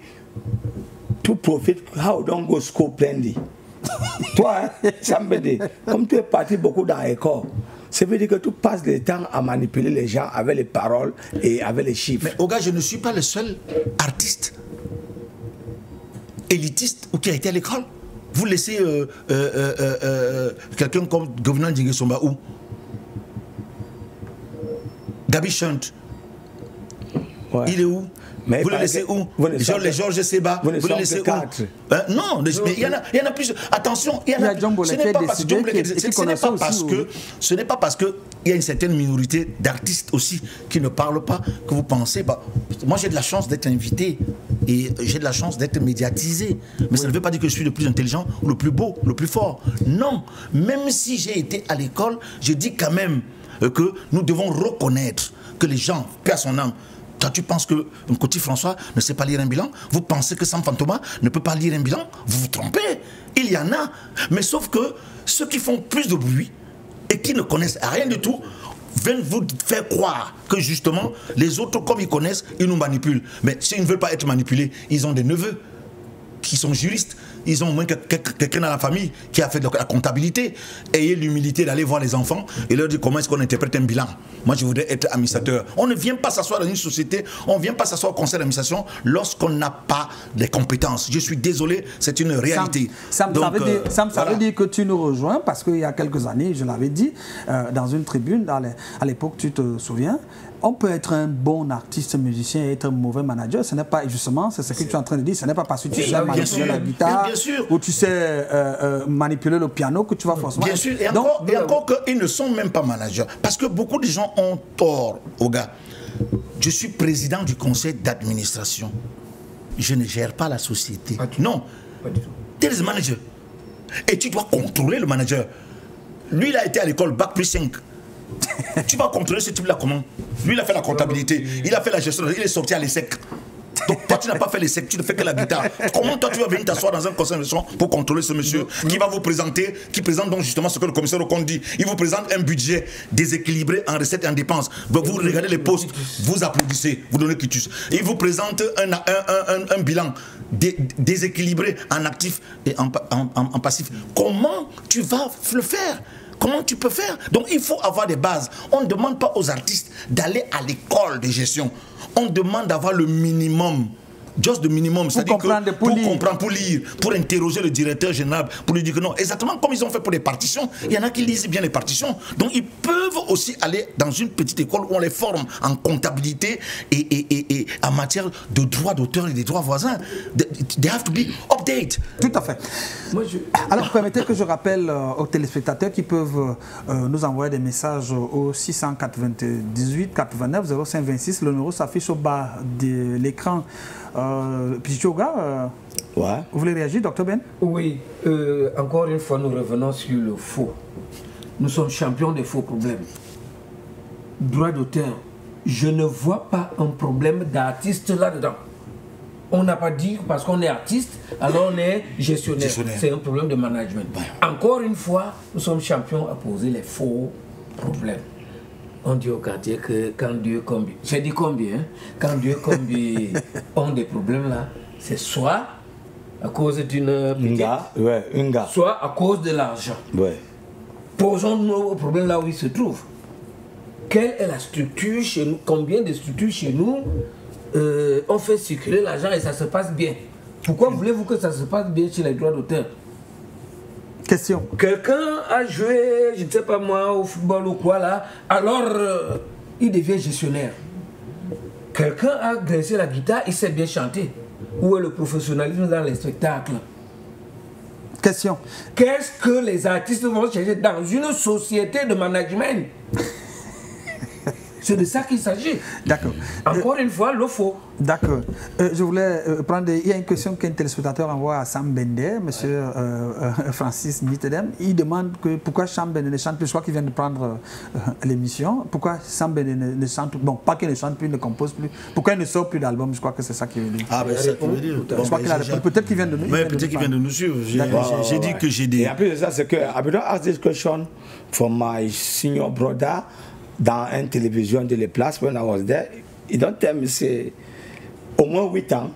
to profit how don't go school plenty. Toi, Sam Bende, comme tu es parti beaucoup dans l'école, ça veut dire que tu passes le temps à manipuler les gens avec les paroles et avec les chiffres. Mais Oga, je ne suis pas le seul artiste élitiste ou qui a été à l'école. Vous laissez quelqu'un comme Gouverneur Djingue Somba où? Gabi Shunt. Ouais. Il est où? Mais vous le laissez où? Les Georges Seba, vous le laissez où? Non, mais il y en a plus. Attention, il y en a. Ce n'est pas parce qu'il y a une certaine minorité d'artistes aussi qui ne parlent pas que vous pensez. Moi, j'ai de la chance d'être invité et j'ai de la chance d'être médiatisé. Mais ça ne veut pas dire que je suis le plus intelligent, ou le plus beau, le plus fort. Non, même si j'ai été à l'école, je dis quand même que nous devons reconnaître que les gens, paix à son âme, quand tu penses que Nkoti François ne sait pas lire un bilan, vous pensez que Sam Fantoma ne peut pas lire un bilan, vous vous trompez. Il y en a. Mais sauf que ceux qui font plus de bruit et qui ne connaissent rien du tout viennent vous faire croire que justement les autres, comme ils connaissent, ils nous manipulent. Mais s'ils ne veulent pas être manipulés, ils ont des neveux qui sont juristes, ils ont au moins quelqu'un dans la famille qui a fait de la comptabilité. Ayez l'humilité d'aller voir les enfants et leur dire comment est-ce qu'on interprète un bilan. Moi, je voudrais être administrateur. On ne vient pas s'asseoir dans une société, on ne vient pas s'asseoir au conseil d'administration lorsqu'on n'a pas les compétences. Je suis désolé, c'est une réalité. Ça veut dire que tu nous rejoins parce qu'il y a quelques années, je l'avais dit, dans une tribune, à l'époque, tu te souviens, on peut être un bon artiste musicien et être un mauvais manager. Ce n'est pas, justement, c'est ce que tu es en train de dire, ce n'est pas parce que tu sais manipuler la guitare ou tu sais manipuler le piano que tu vas forcément... Bien sûr, et encore qu'ils ne sont même pas managers. Parce que beaucoup de gens ont tort, au gars. Je suis président du conseil d'administration. Je ne gère pas la société. Non, tu es le manager. Et tu dois contrôler le manager. Lui, il a été à l'école Bac plus 5. Tu vas contrôler ce type-là comment? Lui, il a fait la comptabilité, il a fait la gestion, il est sorti à l'ESSEC. Donc toi, tu n'as pas fait l'ESSEC, tu ne fais que la guitare. Comment toi, tu vas venir t'asseoir dans un conseil d'administration pour contrôler ce monsieur qui va vous présenter, qui présente donc justement ce que le commissaire au compte dit. Il vous présente un budget déséquilibré en recettes et en dépenses. Donc, vous regardez les postes, vous applaudissez, vous donnez quitus. Il vous présente un bilan déséquilibré en actif et en passif. Comment tu vas le faire? Comment tu peux faire? Donc il faut avoir des bases. On ne demande pas aux artistes d'aller à l'école de gestion. On demande d'avoir le minimum. Just le minimum. C'est-à-dire que pour comprendre, pour lire, pour interroger le directeur général, pour lui dire que non. Exactement comme ils ont fait pour les partitions. Il y en a qui lisent bien les partitions. Donc ils peuvent aussi aller dans une petite école où on les forme en comptabilité et en matière de droits d'auteur et des droits voisins. They have to be updated. Tout à fait. Alors permettez que je rappelle aux téléspectateurs qui peuvent nous envoyer des messages au 698 89 05 26. Le numéro s'affiche au bas de l'écran. Pichoga, vous voulez réagir, Dr Ben? Oui, encore une fois, nous revenons sur le faux. Nous sommes champions des faux problèmes. Droit d'auteur, je ne vois pas un problème d'artiste là-dedans. On n'a pas dit parce qu'on est artiste, alors on est gestionnaire. C'est un problème de management. Encore une fois, nous sommes champions à poser les faux problèmes. On dit au quartier que quand Dieu combien, j'ai dit combien, quand Dieu combien ont des problèmes là, c'est soit à cause d'une soit à cause de l'argent. Posons-nous au problème là où il se trouve. Quelle est la structure chez nous? Combien de structures chez nous on fait circuler l'argent et ça se passe bien? Pourquoi voulez-vous que ça se passe bien chez les droits d'auteur? Question. Quelqu'un a joué, je ne sais pas moi, au football ou quoi là, alors il devient gestionnaire. Quelqu'un a graissé la guitare, il sait bien chanter. Où est le professionnalisme dans les spectacles? Question. Qu'est-ce que les artistes vont chercher dans une société de management? C'est de ça qu'il s'agit. D'accord. Encore une fois, le faux. D'accord. Je voulais prendre... Il y a une question qu'un téléspectateur envoie à Sam Bender, monsieur Francis Nittedem. Il demande pourquoi Sam Bender ne chante plus. Je crois qu'il vient de prendre l'émission. Pourquoi Sam Bender ne chante plus? Bon, pas qu'il ne chante plus, il ne compose plus. Pourquoi il ne sort plus d'album? Je crois que c'est ça qu'il veut dire. Ah, ben c'est ça qu'il veut dire. Je crois qu'il a répondu. Peut-être qu'il vient de nous suivre. Peut-être qu'il vient de nous suivre. J'ai dit que j'ai des... Et en plus de ça, c'est que I don't ask this question for my senior brother dans une télévision de Les Places, when I was there, ils don't tell me, c'est au moins 8 ans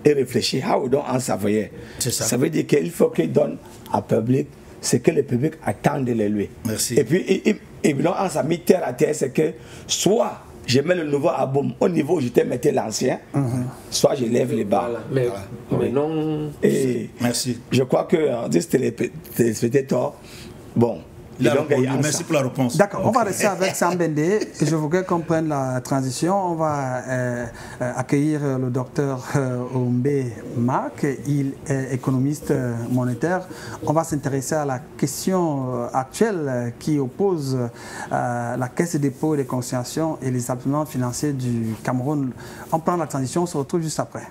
et réfléchir, how we don't answer for you. Ça veut dire qu'il faut qu'il donne au public ce que le public attend de lui. Merci. Et puis, il don't answer mis terre à terre, c'est que soit je mets le nouveau album au niveau où je te mettais l'ancien, soit je lève les bas. Voilà. Mais non. Et merci. Je crois que this téléspectateur, bon. Merci pour la réponse. D'accord, on va rester avec Sam Bender. Je voudrais qu'on prenne la transition. On va accueillir le docteur Ombe Marc. Il est économiste monétaire. On va s'intéresser à la question actuelle qui oppose la Caisse des dépôts et des consignations et les établissements financiers du Cameroun. On prend la transition, on se retrouve juste après.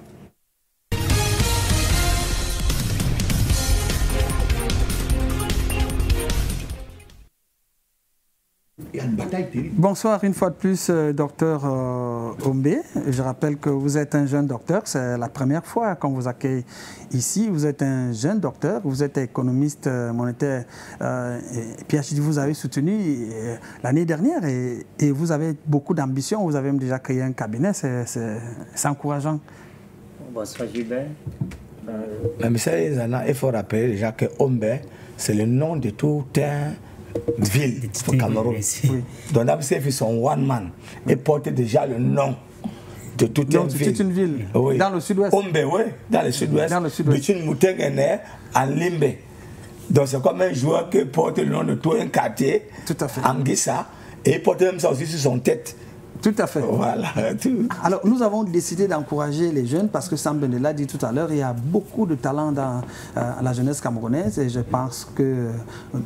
il y a une bataille terrible. Bonsoir une fois de plus, docteur Ombe. Je rappelle que vous êtes un jeune docteur, c'est la première fois qu'on vous accueille ici. Vous êtes un jeune docteur, vous êtes économiste monétaire. PhD, vous avez soutenu l'année dernière et vous avez beaucoup d'ambition. Vous avez même déjà créé un cabinet, c'est encourageant. Bonsoir Gilbert. Mais il faut rappeler déjà que Ombe, c'est le nom de toute une ville au Cameroun. Oui. Donc Absef, son one man et porte déjà le nom de toute une ville. Toute une ville. Oui. Dans le sud-ouest. Ombe, oui, dans le sud-ouest. Between Moutenguene en Limbe. Donc c'est comme un joueur qui porte le nom de tout un quartier. Tout à fait. Anguissa. Et il porte même ça aussi sur son tête. Tout à fait. Voilà. Alors, nous avons décidé d'encourager les jeunes parce que Sam Bendela dit tout à l'heure, il y a beaucoup de talent dans la jeunesse camerounaise et je pense que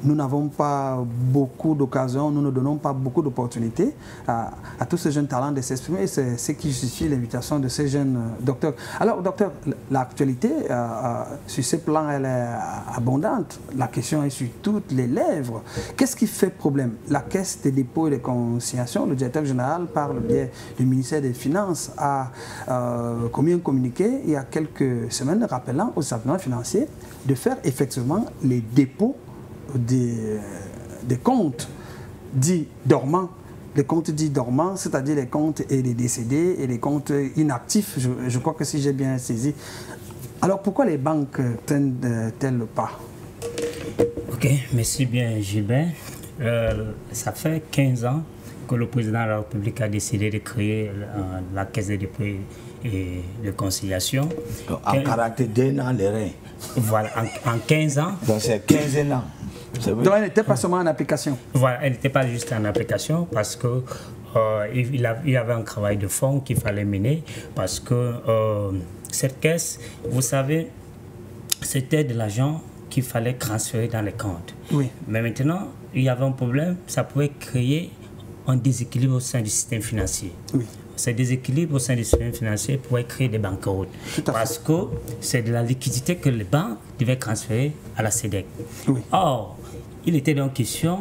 nous n'avons pas beaucoup d'occasions, nous ne donnons pas beaucoup d'opportunités à tous ces jeunes talents de s'exprimer. C'est ce qui justifie l'invitation de ces jeunes docteurs. Alors, docteur, l'actualité sur ce plan, elle est abondante. La question est sur toutes les lèvres. Qu'est-ce qui fait problème? La Caisse des dépôts et des consignations, le directeur général, par le biais du ministère des Finances, a commis un communiqué il y a quelques semaines rappelant aux établissements financiers de faire effectivement les dépôts des comptes dits dormants. Les comptes dits dormants, c'est-à-dire les comptes et les décédés et les comptes inactifs, je crois que si j'ai bien saisi. Alors pourquoi les banques tiennent-elles le pas? Ok, merci bien Gilbert. Ça fait 15 ans que le président de la République a décidé de créer la Caisse de dépôt et de conciliation. En caractère d'un an, les reins. Voilà, en 15 ans. Donc c'est 15 ans. Donc elle n'était pas seulement en application. Voilà, elle n'était pas juste en application parce que il y avait un travail de fond qu'il fallait mener parce que cette caisse, vous savez, c'était de l'argent qu'il fallait transférer dans les comptes. Oui. Mais maintenant, il y avait un problème, ça pouvait créer un déséquilibre au sein du système financier. Oui. Ce déséquilibre au sein du système financier pourrait créer des banqueroutes. Parce que c'est de la liquidité que les banques devaient transférer à la SEDEC. Oui. Or, il était donc question,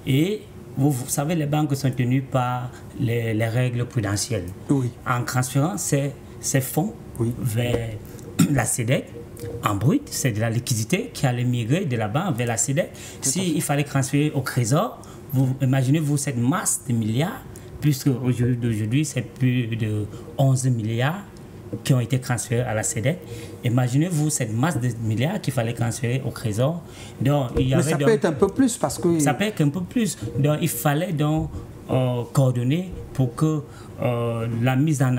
et vous savez, les banques sont tenues par les règles prudentielles. Oui. En transférant ces fonds vers la SEDEC, en brut, c'est de la liquidité qui allait migrer de la banque vers la SEDEC. S'il fallait transférer au Trésor, imaginez-vous cette masse de milliards, puisque aujourd'hui c'est plus de 11 milliards qui ont été transférés à la SEDEC. Imaginez-vous cette masse de milliards qu'il fallait transférer au Trésor. Donc, mais ça peut être un peu plus parce que... Ça peut être un peu plus. Donc il fallait donc coordonner pour que la mise en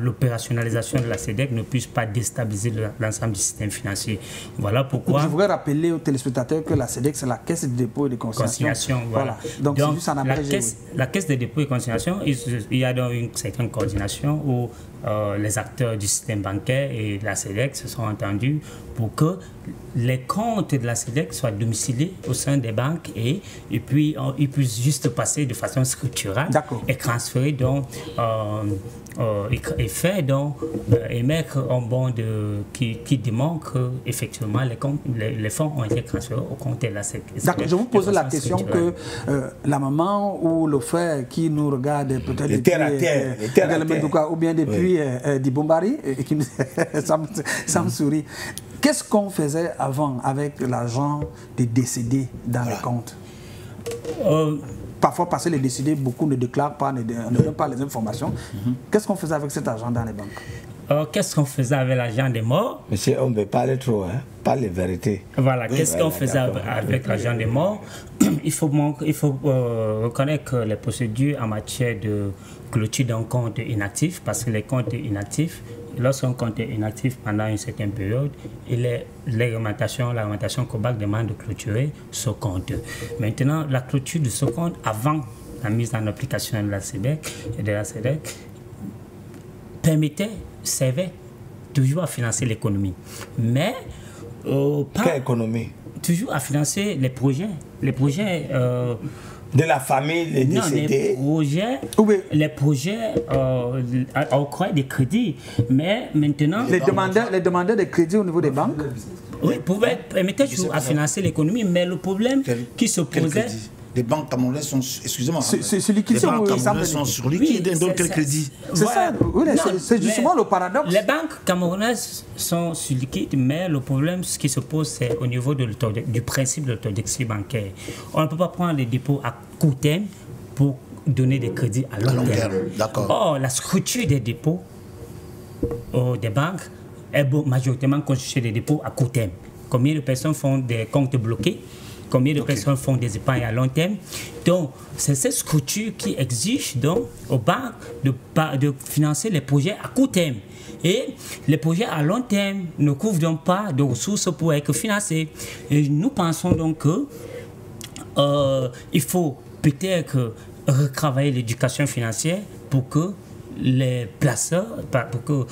l'opérationnalisation de la SEDEC ne puisse pas déstabiliser l'ensemble du système financier. Voilà pourquoi... Je voudrais rappeler aux téléspectateurs que la SEDEC, c'est la Caisse de dépôt et de consignation. Voilà. Donc c'est juste en abrégé. La Caisse de dépôt et de consignation, il y a donc une certaine coordination où les acteurs du système bancaire et de la SEDEC se sont entendus pour que les comptes de la SEDEC soient domiciliés au sein des banques et puis ils puissent juste passer de façon structurelle et transférer donc et faire donc émettre un bon qui démontre qu'effectivement les fonds ont été transférés au compte de la SEDEC. D'accord, je vous pose la question que la maman ou le frère qui nous regarde peut-être depuis ou bien depuis Dibombari, ça me sourit. Qu'est-ce qu'on faisait avant avec l'argent des décédés dans les comptes? Parfois, parce que les décédés, beaucoup ne déclarent pas, ne donnent pas les informations. Qu'est-ce qu'on faisait avec cet argent dans les banques? Qu'est-ce qu'on faisait avec l'argent des morts? Monsieur, on ne peut pas trop, hein? Pas les vérités. Voilà, qu'est-ce qu'on faisait avec l'argent des morts? Il faut reconnaître que les procédures en matière de clôture d'un compte inactif, parce que les comptes inactifs, lorsqu'un compte est inactif pendant une certaine période, la réglementation COBAC demande de clôturer ce compte. Maintenant, la clôture de ce compte avant la mise en application de la SEDEC servait toujours à financer l'économie. Mais quelle économie? Toujours à financer les projets. De la famille, les décédés. Les projets octroient des crédits. Mais maintenant... Les demandeurs de crédit au niveau des banques? Oui, permettaient toujours à financer l'économie. Mais le problème qui se posait... les banques camerounaises sont, excusez-moi, les banques camerounaises sont sur liquide, oui, donc quel crédit? C'est ça, oui, c'est justement le paradoxe. Les banques camerounaises sont sur liquide, mais le problème, ce qui se pose, c'est au niveau du principe de l'orthodoxie bancaire. On ne peut pas prendre les dépôts à court terme pour donner des crédits à long terme. D'accord. Or, la structure des dépôts des banques est majoritairement constituée des dépôts à court terme. Combien de personnes font des comptes bloqués? Combien de personnes font des épargnes à long terme? Donc, c'est cette structure qui exige donc aux banques de financer les projets à court terme. Et les projets à long terme ne couvrent donc pas de ressources pour être financés. Et nous pensons donc qu'il faut peut-être retravailler l'éducation financière pour que les placeurs, pour que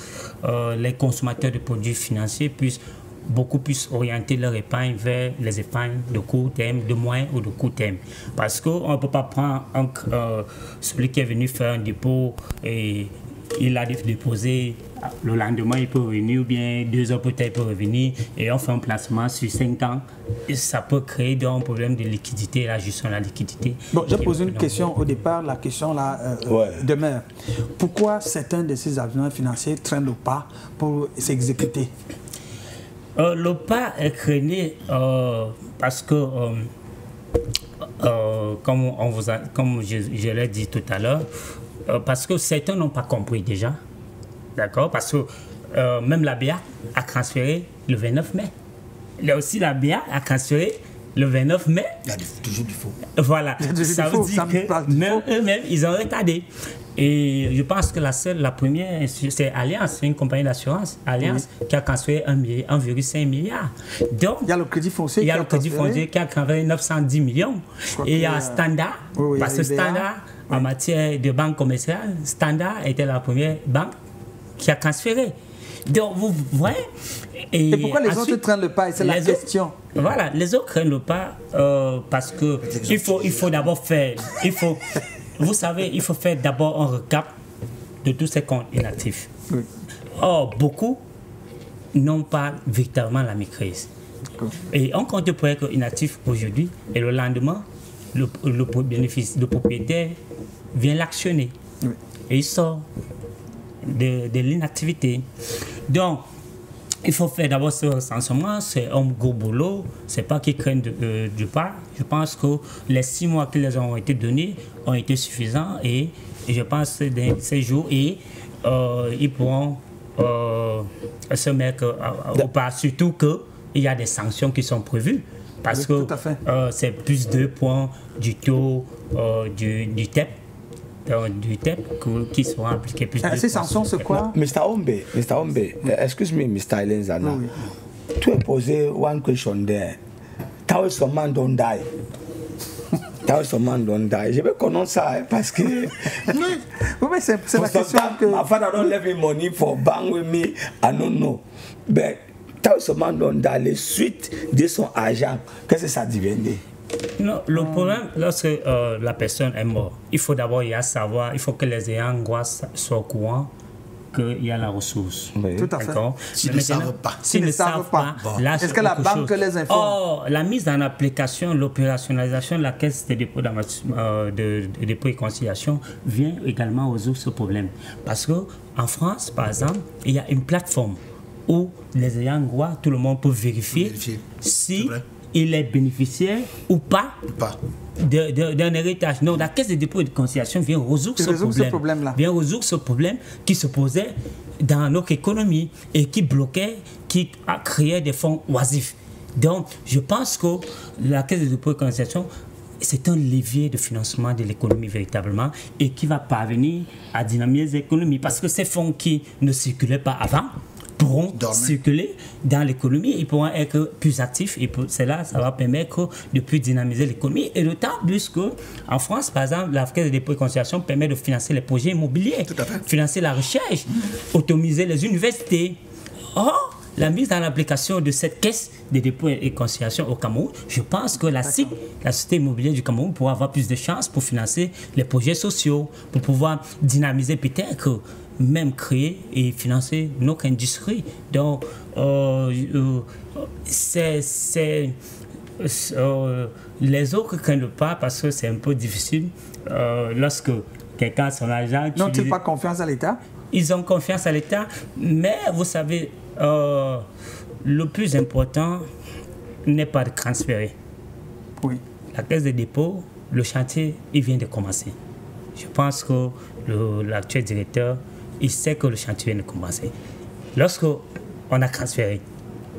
les consommateurs de produits financiers puissent beaucoup plus orienter leur épargne vers les épargnes de court terme, de moyen ou de court terme. Parce qu'on ne peut pas prendre celui qui est venu faire un dépôt et il a déposé, le lendemain il peut revenir, ou bien 2 heures peut-être il peut revenir, et on fait un placement sur 5 ans. Et ça peut créer donc un problème de liquidité, la gestion de la liquidité. Bon, j'ai posé une question au départ, la question là demeure. Pourquoi certains de ces avenants financiers traînent le pas pour s'exécuter? Le pas est craigné parce que, comme je l'ai dit tout à l'heure, parce que certains n'ont pas compris déjà, d'accord? Parce que même la BA a transféré le 29 mai. Là aussi, la BA a transféré le 29 mai. Il y a toujours du faux. Voilà, ça veut dire que même eux-mêmes, ils ont retardé. Et je pense que la première, c'est Alliance, une compagnie d'assurance, Alliance, qui a transféré 1,5 milliard. Donc, il y a le Crédit Foncier qui a transféré 910 millions. Et il y a Standard, parce que Standard, en matière de banque commerciale, Standard était la première banque qui a transféré. Donc, vous voyez. Et pourquoi les autres traînent le pas? C'est la question. Voilà, les autres traînent le pas parce que il faut d'abord faire. Vous savez, il faut faire d'abord un recap de tous ces comptes inactifs. Oui. Or, beaucoup n'ont pas véritablement la maîtrise. Et un compte peut être inactif aujourd'hui, et le lendemain, le propriétaire vient l'actionner. Oui. Et il sort de l'inactivité. Donc, il faut faire d'abord ce recensement, c'est un gros boulot, c'est pas qu'ils craignent du pas. Je pense que les 6 mois qui les ont été donnés ont été suffisants et je pense que ces jours, ils pourront se mettre au pas, surtout qu'il y a des sanctions qui sont prévues. Parce que c'est plus 2 points du taux du TEP. Du TEP qui seront appliqués plus de ces sanctions, c'est quoi? Mr. Ombe, excuse me, Mr. Elenzana. Oui. Tu as posé one question there. How is someone don't die? Je vais connaître ça parce que. Oui, mais c'est la question que. My father don't leave me money for bank with me. I don't know. But how is someone don't die? Les suites de son argent, qu'est-ce que ça devient? Non, le problème, lorsque la personne est morte, il faut d'abord savoir, il faut que les ayants droit soient au courant qu'il y a la ressource. Oui. Tout à fait. S'ils ne savent pas. S'ils ne savent pas. Là, est-ce que la banque les informe? Or, la mise en application, l'opérationnalisation de la caisse de dépôt de dépôt et conciliation vient également résoudre ce problème. Parce qu'en France, par exemple, il y a une plateforme où les ayants droit, tout le monde peut vérifier si il est bénéficiaire ou pas d'un héritage. Non, la caisse de dépôt et de conciliation vient résoudre ce problème-là. Vient résoudre ce problème qui se posait dans notre économie et qui bloquait, qui a créé des fonds oisifs. Donc, je pense que la caisse de dépôt et de conciliation, c'est un levier de financement de l'économie véritablement et qui va parvenir à dynamiser l'économie parce que ces fonds qui ne circulaient pas avant pourront circuler dans l'économie, ils pourront être plus actifs et cela, ça va permettre de plus dynamiser l'économie. Et d'autant plus qu'en France, par exemple, la caisse de dépôt et conciliation permet de financer les projets immobiliers, financer la recherche, autonomiser les universités. Or, la mise en application de cette caisse de dépôt et conciliation au Cameroun, je pense que la SIC, la Société immobilière du Cameroun, pourra avoir plus de chances pour financer les projets sociaux, pour pouvoir dynamiser peut-être même créer et financer notre industrie. Donc, les autres ne craignent pas parce que c'est un peu difficile. Lorsque quelqu'un a son argent... N'ont-ils pas confiance à l'État? Ils ont confiance à l'État, mais vous savez, le plus important n'est pas de transférer. Oui. La caisse de dépôt, le chantier, il vient de commencer. Je pense que l'actuel directeur, il sait que le chantier vient de commencer. Lorsqu'on a transféré,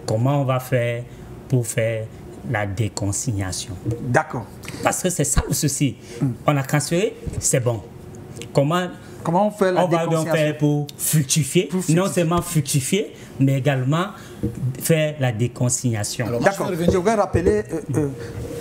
comment on va faire pour faire la déconsignation? D'accord. Parce que c'est ça le souci. On a transféré, c'est bon. Comment on fait la déconsignation? On va donc faire pour fructifier, non seulement fructifier, mais également faire la déconsignation. D'accord.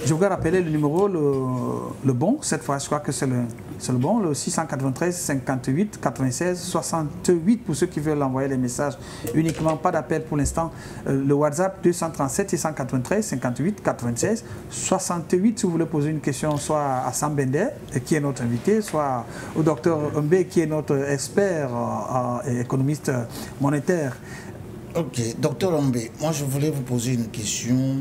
Je voudrais rappeler le numéro, le bon. Cette fois, je crois que c'est le bon, le 693 58 96 68 pour ceux qui veulent envoyer les messages uniquement, pas d'appel pour l'instant. Le WhatsApp 237 693 58 96 68 si vous voulez poser une question soit à Sam Bender qui est notre invité, soit au docteur Mbe qui est notre expert et économiste monétaire. Ok, docteur Mbe, moi je voulais vous poser une question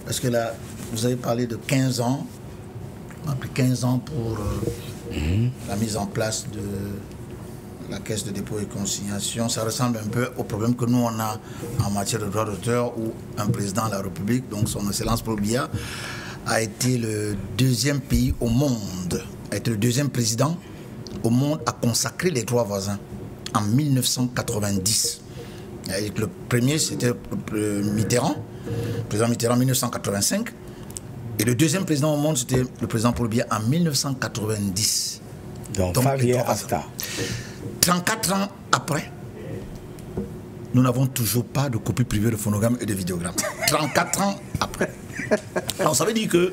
parce que là vous avez parlé de 15 ans. On a pris 15 ans pour la mise en place de la caisse de dépôt et consignation. Ça ressemble un peu au problème que nous on a en matière de droit d'auteur où un président de la République, donc son Excellence Paul Biya, a été le deuxième pays au monde, a été le deuxième président au monde à consacrer les droits voisins en 1990. Et le premier c'était Mitterrand, le président Mitterrand en 1985. Et le deuxième président au monde, c'était le président Paul Biya en 1990. Donc 34 ans après, nous n'avons toujours pas de copie privée de phonogrammes et de vidéogrammes. 34 ans après. Alors ça veut dire qu'il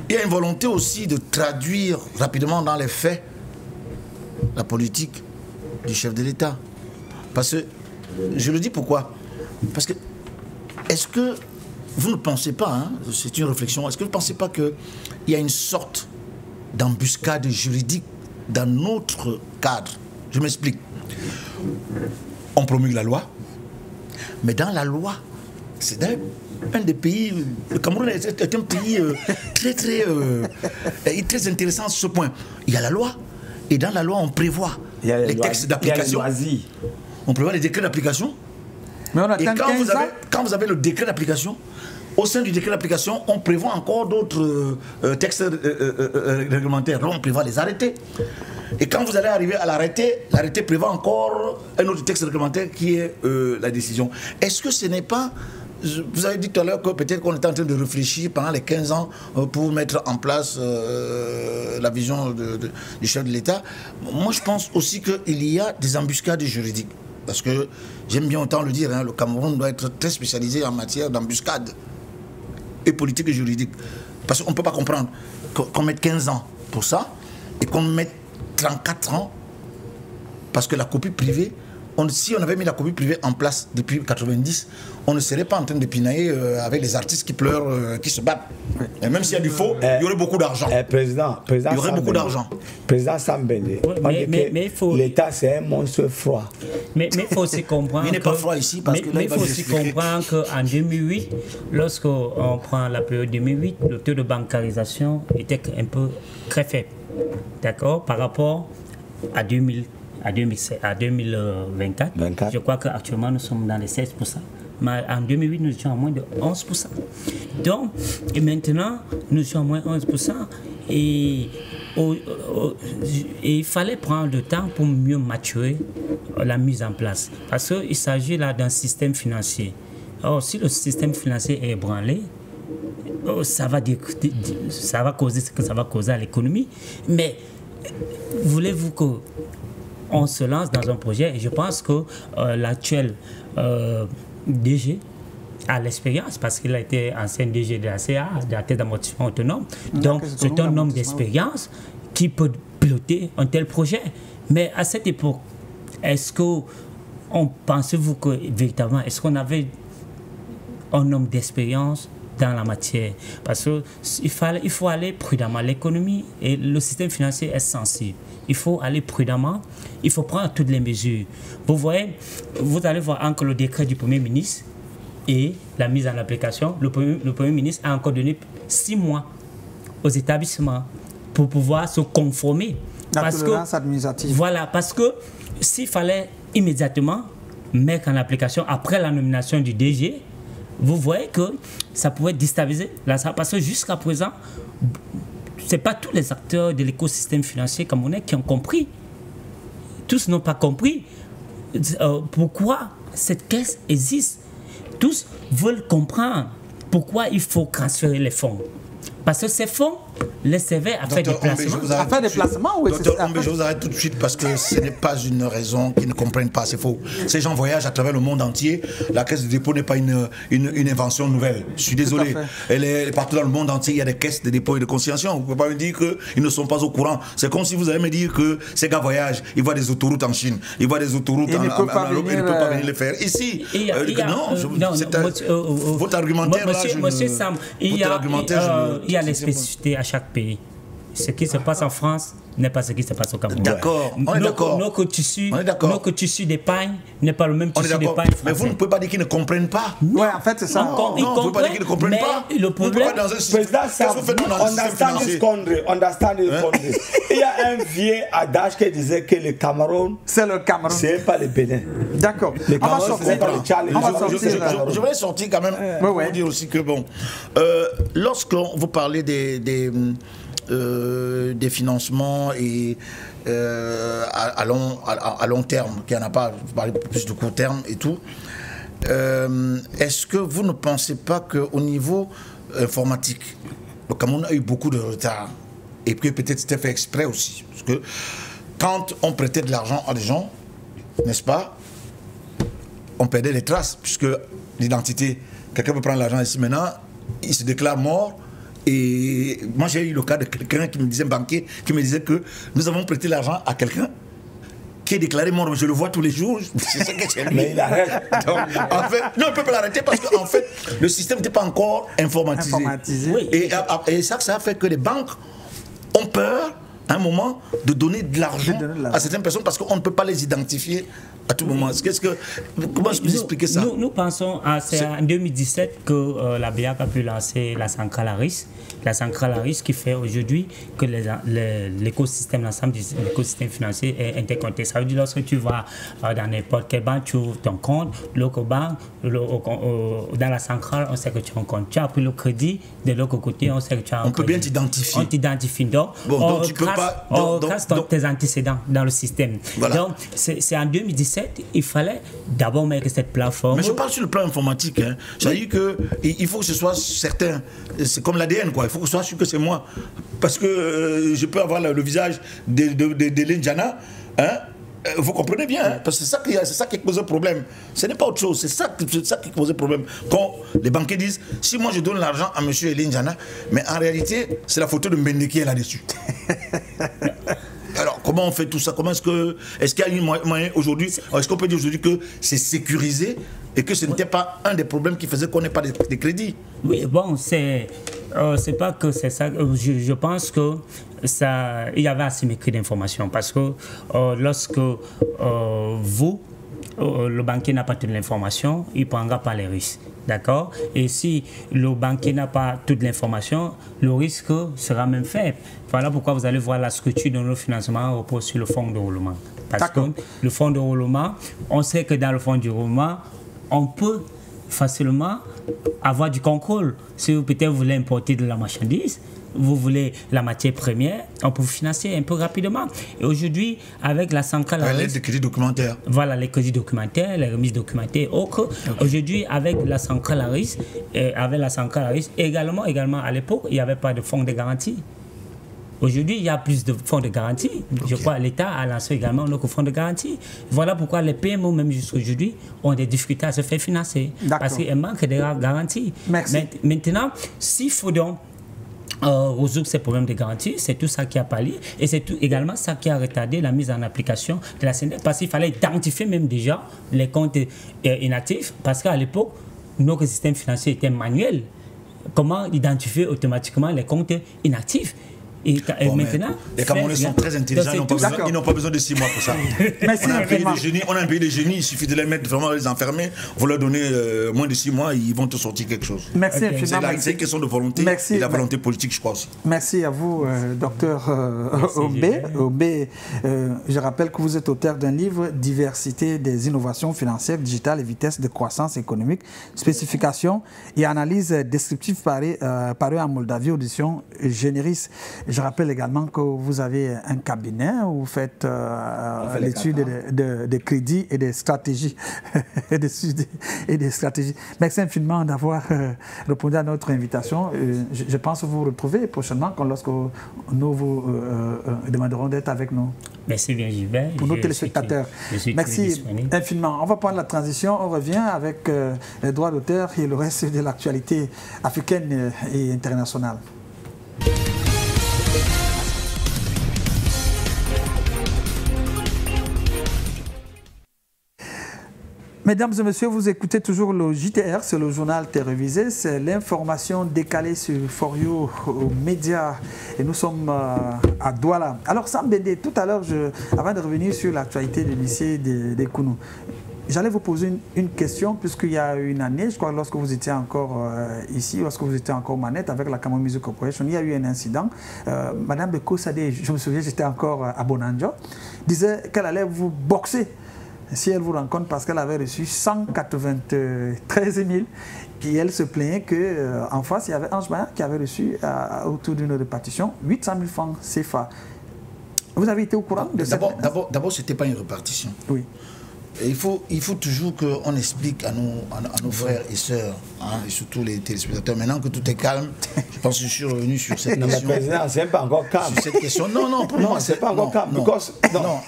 y a une volonté aussi de traduire rapidement dans les faits la politique du chef de l'État. Parce que, je le dis pourquoi? Parce que, est-ce que vous ne pensez pas, hein, c'est une réflexion, est-ce que vous ne pensez pas qu'il y a une sorte d'embuscade juridique dans notre cadre? Je m'explique. On promulgue la loi, mais dans la loi, c'est un des pays, le Cameroun est un pays très intéressant sur ce point. Il y a la loi, et dans la loi, on prévoit les textes d'application. On prévoit les décrets d'application. Mais on attend 15 ans. Quand vous avez le décret d'application, au sein du décret d'application, on prévoit encore d'autres textes réglementaires. Là, on prévoit les arrêtés. Et quand vous allez arriver à l'arrêté, l'arrêté prévoit encore un autre texte réglementaire qui est la décision. Est-ce que ce n'est pas... Vous avez dit tout à l'heure que peut-être qu'on était en train de réfléchir pendant les 15 ans pour mettre en place la vision du chef de l'État. Moi, je pense aussi qu'il y a des embuscades juridiques. Parce que j'aime bien autant le dire, hein, le Cameroun doit être très spécialisé en matière d'embuscade et politique et juridique. Parce qu'on ne peut pas comprendre qu'on mette 15 ans pour ça et qu'on mette 34 ans parce que la copie privée, si on avait mis la copie privée en place depuis 90, on ne serait pas en train de pinailler avec les artistes qui pleurent, qui se battent. Et même s'il y a du faux, il y aurait beaucoup d'argent. Président, il y aurait beaucoup d'argent. Président Sam Bende, l'État c'est un monstre froid. Mais il faut aussi comprendre. Il n'est pas froid ici parce que là, il faut aussi comprendre qu'en 2008, lorsqu'on prend la période 2008, le taux de bancarisation était un peu très faible. D'accord? Par rapport à 2024, je crois qu'actuellement nous sommes dans les 16%. Mais en 2008, nous étions à moins de 11%. Donc, et maintenant, nous sommes à moins de 11%. Et il fallait prendre le temps pour mieux maturer la mise en place. Parce qu'il s'agit là d'un système financier. Or, si le système financier est ébranlé, ça va causer ce que ça va causer à l'économie. Mais voulez-vous qu'on se lance dans un projet? Et je pense que l'actuel DG a l'expérience parce qu'il a été ancien DG de la CA, de la Caisse d'amortissement autonome. Donc, c'est un homme d'expérience qui peut piloter un tel projet. Mais à cette époque, pensez-vous que véritablement, est-ce qu'on avait un homme d'expérience dans la matière? Parce qu'il faut aller prudemment. L'économie et le système financier est sensible. Il faut aller prudemment. Il faut prendre toutes les mesures. Vous voyez, vous allez voir encore le décret du Premier ministre et la mise en application, le Premier ministre a encore donné 6 mois aux établissements pour pouvoir se conformer. La tolérance administrative. Voilà, parce que s'il fallait immédiatement mettre en application après la nomination du DG, vous voyez que ça pouvait déstabiliser la salle. Parce que jusqu'à présent, ce n'est pas tous les acteurs de l'écosystème financier camerounais qui ont compris. Tous n'ont pas compris pourquoi cette caisse existe. Tous veulent comprendre pourquoi il faut transférer les fonds. Parce que ces fonds les servaient à faire des placements. À faire des placements, oui. Docteur Ombe, je vous arrête tout de suite parce que ce n'est pas une raison qu'ils ne comprennent pas, c'est faux. Ces gens voyagent à travers le monde entier. La caisse de dépôt n'est pas une invention nouvelle. Je suis désolé. Elle est partout dans le monde entier, il y a des caisses de dépôt et de consignation. Vous ne pouvez pas me dire qu'ils ne sont pas au courant. C'est comme si vous allez me dire que ces gars voyagent, ils voient des autoroutes en Chine, ils voient des autoroutes en Europe, ils ne peuvent pas venir les faire. Ici, votre argumentaire là, Monsieur Sam, il y a les spécificités à chaque pays. Ce qui se passe en France n'est pas ce qui se passe au Cameroun. D'accord, on est d'accord. Notre tissu d'épargne n'est pas le même tissu d'épargne français. Mais vous ne pouvez pas dire qu'ils ne comprennent pas. Oui, en fait, c'est ça. Non, vous ne pouvez pas dire qu'ils ne comprennent pas. Le problème, il y a un vieux adage qui disait que le Cameroun, c'est le Cameroun, c'est pas le Bénin. D'accord. Le Cameroun, c'est pas le Tchad. Je voulais sortir quand même pour dire aussi que bon, lorsque vous parlez des financements et à long terme, qu'il n'y en a pas, vous parlez plus de court terme et tout, est-ce que vous ne pensez pas qu'au niveau informatique, le Cameroun a eu beaucoup de retard et que peut-être c'était fait exprès aussi, parce que quand on prêtait de l'argent à des gens, n'est-ce pas, on perdait les traces, puisque l'identité, quelqu'un peut prendre l'argent ici maintenant, il se déclare mort. Et moi j'ai eu le cas de quelqu'un qui me disait, un banquier, qui me disait que nous avons prêté l'argent à quelqu'un qui est déclaré mort, je le vois tous les jours, c'est ça que c'est lui. Mais il arrête. Donc, en fait, non, on ne peut pas l'arrêter parce qu'en fait, le système n'était pas encore informatisé. Oui. Et ça a fait que les banques ont peur, à un moment, de donner de l'argent à certaines personnes parce qu'on ne peut pas les identifier à tout moment. Comment est-ce que vous expliquez ça? Nous pensons, c'est en 2017 que la BIAC a pu lancer la centrale à risque. La centrale à risque qui fait aujourd'hui que l'écosystème, l'ensemble de l'écosystème financier est interconnecté. Ça veut dire lorsque tu vas dans n'importe quelle banque, tu ouvres ton compte, l'autre banque, dans la centrale, on sait que tu as un compte. Tu as pris le crédit, de l'autre côté, on sait que tu as un crédit. On peut bien t'identifier. On t'identifie. Donc, donc tu peux pas... on trace tes antécédents dans le système. Voilà. Donc, c'est en 2017, il fallait d'abord mettre cette plateforme. Mais je parle sur le plan informatique. Hein. C'est-à-dire qu'il faut que ce soit certain. C'est comme l'ADN, quoi. Il faut que ce soit sûr que c'est moi. Parce que je peux avoir le visage de Lenjana. Hein. Vous comprenez bien, hein? Parce que c'est ça qui pose problème. Ce n'est pas autre chose, c'est ça qui pose problème. Quand les banquiers disent, si moi je donne l'argent à M. Elinjana, mais en réalité, c'est la photo de Mbende qui est là-dessus. Alors, comment on fait tout ça? Est-ce qu'il y a un moyen aujourd'hui? Est-ce qu'on peut dire aujourd'hui que c'est sécurisé et que ce n'était pas un des problèmes qui faisait qu'on n'ait pas de crédit? Oui, bon, c'est pas que c'est ça. Je pense que il y avait asymétrie d'information parce que lorsque le banquier n'a pas toute l'information, il ne prendra pas les risques. D'accord? Et si le banquier n'a pas toute l'information, le risque sera même faible. Voilà pourquoi vous allez voir la structure de nos financements repose sur le fonds de roulement. Parce que le fonds de roulement, on sait que dans le fonds de roulement, on peut facilement avoir du contrôle. Si vous peut-être vous voulez importer de la marchandise, vous voulez la matière première, on peut vous financer un peu rapidement. Et aujourd'hui, avec la centrale à risque... Les crédits documentaires. Voilà, les crédits documentaires, les remises documentaires, autres. Okay. Aujourd'hui, avec la centrale à risque, également à l'époque, il n'y avait pas de fonds de garantie. Aujourd'hui, il y a plus de fonds de garantie. Okay. Je crois que l'État a lancé également nos fonds de garantie. Voilà pourquoi les PME, même jusqu'à aujourd'hui, ont des difficultés à se faire financer. Parce qu'il manque de garantie. Maintenant, s'il faut donc résoudre ces problèmes de garantie, c'est tout ça qui a pallié et c'est également ça qui a retardé la mise en application de la CNDS parce qu'il fallait identifier même déjà les comptes inactifs parce qu'à l'époque, notre système financier était manuel. Comment identifier automatiquement les comptes inactifs? Et maintenant, les Camerounais sont très intelligents, ils n'ont pas besoin de 6 mois pour ça. Merci. On a un pays de génie, il suffit de les mettre vraiment, les enfermer, vous leur donner moins de 6 mois, ils vont te sortir quelque chose. Merci infiniment. C'est une question de volonté et la volonté politique, je crois aussi. Merci à vous, docteur Obé. Je rappelle que vous êtes auteur d'un livre, Diversité des innovations financières, digitales et vitesse de croissance économique, spécification et analyse descriptive paru en Moldavie, audition Généris. Je rappelle également que vous avez un cabinet où vous faites l'étude de crédit et des stratégies. et des stratégies. Merci infiniment d'avoir répondu à notre invitation. Je pense vous retrouver prochainement lorsque nous vous demanderons d'être avec nous. Merci bien, Gilbert. Pour nos téléspectateurs. Merci infiniment. On va prendre la transition. On revient avec les droits d'auteur et le reste de l'actualité africaine et internationale. Mesdames et messieurs, vous écoutez toujours le JTR, c'est le journal télévisé, c'est l'information décalée sur For You Média et nous sommes à Douala. Alors Sam Bendé, tout à l'heure, avant de revenir sur l'actualité du lycée des Kounou, j'allais vous poser une question puisqu'il y a une année, je crois lorsque vous étiez encore ici, lorsque vous étiez encore manette avec la Cameroun Music Corporation, il y a eu un incident. Madame Beko Sadé, je me souviens, j'étais encore à Bonanjo, disait qu'elle allait vous boxer si elle vous rencontre parce qu'elle avait reçu 193 000 et elle se plaignait qu'en face il y avait Ange Bayan qui avait reçu autour d'une répartition 800 000 francs CFA. Vous avez été au courant de ça? D'abord, ce n'était pas une répartition. Oui. Et il faut toujours qu'on explique à nos frères et sœurs, hein, et surtout les téléspectateurs, maintenant que tout est calme, je pense que je suis revenu sur cette question. Non, mais c'est pas encore calme. Sur cette question. Non, pour moi, c'est pas encore calme. Non.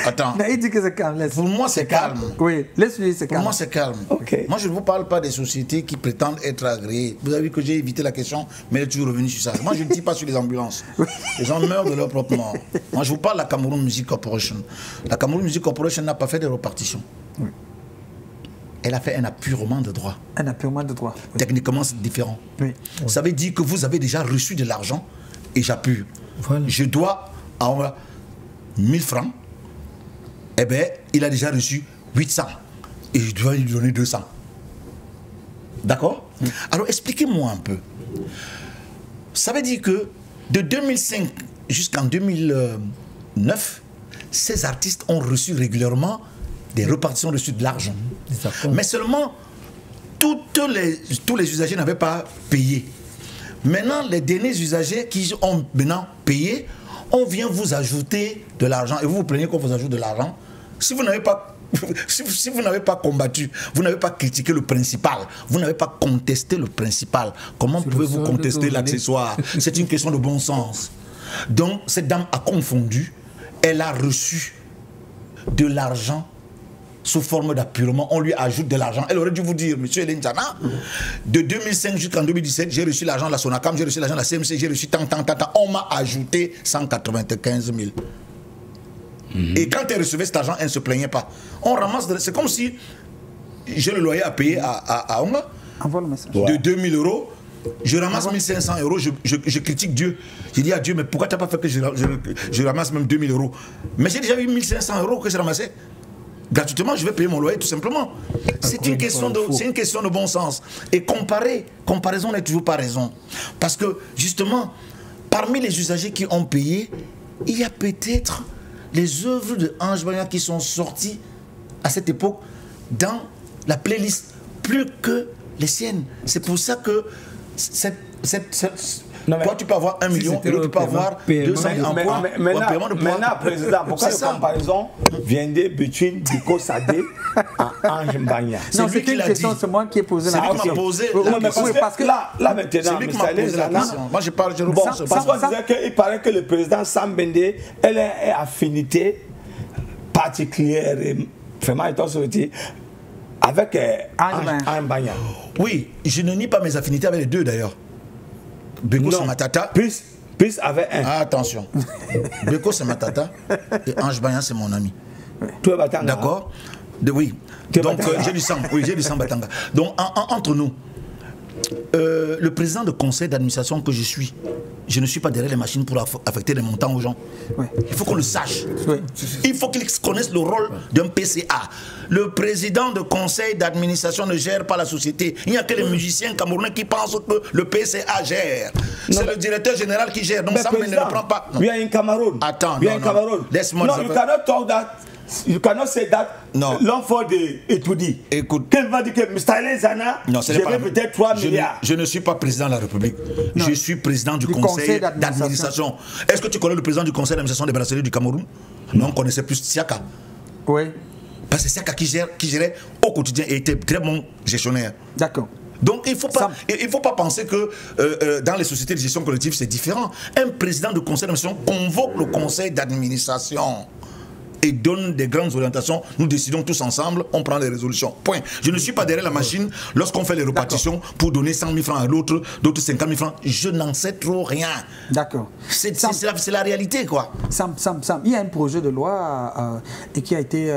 Attends. Mais il dit que c'est calme. Pour moi, c'est calme. Oui, laisse-lui, c'est calme. Pour moi, c'est calme. Okay. Moi, je ne vous parle pas des sociétés qui prétendent être agréées. Vous avez vu que j'ai évité la question, mais elle est toujours revenue sur ça. Moi, je ne dis pas sur les ambulances. Les gens meurent de leur propre mort. Moi, je vous parle de la Cameroun Music Corporation. La Cameroun Music Corporation n'a pas fait de répartition. Oui. Elle a fait un apurement de droit. Un apurement de droit. Oui. Techniquement, c'est différent. Oui. Ça veut dire que vous avez déjà reçu de l'argent et j'appure. Voilà. Je dois avoir 1000 francs. Eh bien, il a déjà reçu 800 et je dois lui donner 200. D'accord? Alors, expliquez-moi un peu. Ça veut dire que de 2005 jusqu'en 2009, ces artistes ont reçu régulièrement des répartitions reçues de l'argent. Mais seulement, tous les usagers n'avaient pas payé. Maintenant, les derniers usagers qui ont maintenant payé, on vient vous ajouter de l'argent et vous vous plaignez qu'on vous ajoute de l'argent. Si vous n'avez pas, si vous n'avez pas combattu, vous n'avez pas critiqué le principal, vous n'avez pas contesté le principal, comment pouvez-vous contester l'accessoire? C'est une question de bon sens. Donc, cette dame a confondu, elle a reçu de l'argent sous forme d'appurement, on lui ajoute de l'argent. Elle aurait dû vous dire, monsieur Elenjana, de 2005 jusqu'en 2017, j'ai reçu l'argent de la Sonacam, j'ai reçu l'argent de la CMC, j'ai reçu tant, on m'a ajouté 195 000. Et quand elle recevait cet argent, elle ne se plaignait pas. On ramasse, c'est comme si j'ai le loyer à payer à Onga, de 2000 €, je ramasse 1500 €, je critique Dieu. Je dis à Dieu, mais pourquoi tu n'as pas fait que je ramasse même 2000 €? Mais j'ai déjà eu 1500 € que j'ai ramassé. Gratuitement, je vais payer mon loyer tout simplement. C'est une question de bon sens. Et comparaison n'est toujours pas raison. Parce que justement, parmi les usagers qui ont payé, il y a peut-être les œuvres de Ange Bayan qui sont sorties à cette époque dans la playlist plus que les siennes. C'est pour ça que toi, tu peux avoir 1 million et l'autre, tu peux avoir 200 000 emplois. Maintenant, président, pourquoi la comparaison vient de between Beko Sadé à Ange Bayan? Non, c'est une question, c'est moi qui ai posé la question. C'est lui qui m'a posé la question. Parce que là maintenant, moi je parle, je réponds. Parce qu'on disait qu'il paraît que le président Sam Bendé, elle est affinité particulière, vraiment étant sorti, avec Ange Bayan. Oui, je ne nie pas mes affinités avec les deux d'ailleurs. Beko c'est ma tata. Plus avec un. Ah, attention. Beko c'est ma tata et Ange Bayan c'est mon ami. Toi Batanga. D'accord. Oui. Donc j'ai du sang. Oui, j'ai du sang Batanga. Donc entre nous, le président de conseil d'administration que je suis, je ne suis pas derrière les machines pour affecter des montants aux gens. Oui. Il faut qu'on le sache. Oui. Il faut qu'ils connaissent le rôle d'un PCA. Le président de conseil d'administration ne gère pas la société. Il n'y a que les musiciens camerounais qui pensent que le PCA gère. C'est le directeur général qui gère. Donc ça ne le prend pas. We are in Cameroon. Attends, we are in Cameroon. Laisse-moi you cannot talk that. You cannot say that. Non. L'enfant de Etoudi. Écoute. Qu'elle va dire que Mr. Zana, je vais peut-être 3 milliards. Je ne suis pas président de la République. Non. Je suis président du conseil d'administration. Est-ce que tu connais le président du conseil d'administration des brasseries du Cameroun? Non, on connaissait plus Siaka. Oui. Parce que c'est Siaka qui gérait au quotidien et était très bon gestionnaire. D'accord. Donc il ne faut pas penser que dans les sociétés de gestion collective c'est différent. Un président de conseil d'administration convoque le conseil d'administration et donne des grandes orientations. Nous décidons tous ensemble, on prend les résolutions. Point. Je ne suis pas derrière la machine lorsqu'on fait les répartitions pour donner 100 000 francs à l'autre, d'autres 50 000 francs. Je n'en sais trop rien. D'accord. C'est la réalité, quoi. Sam, il y a un projet de loi qui a été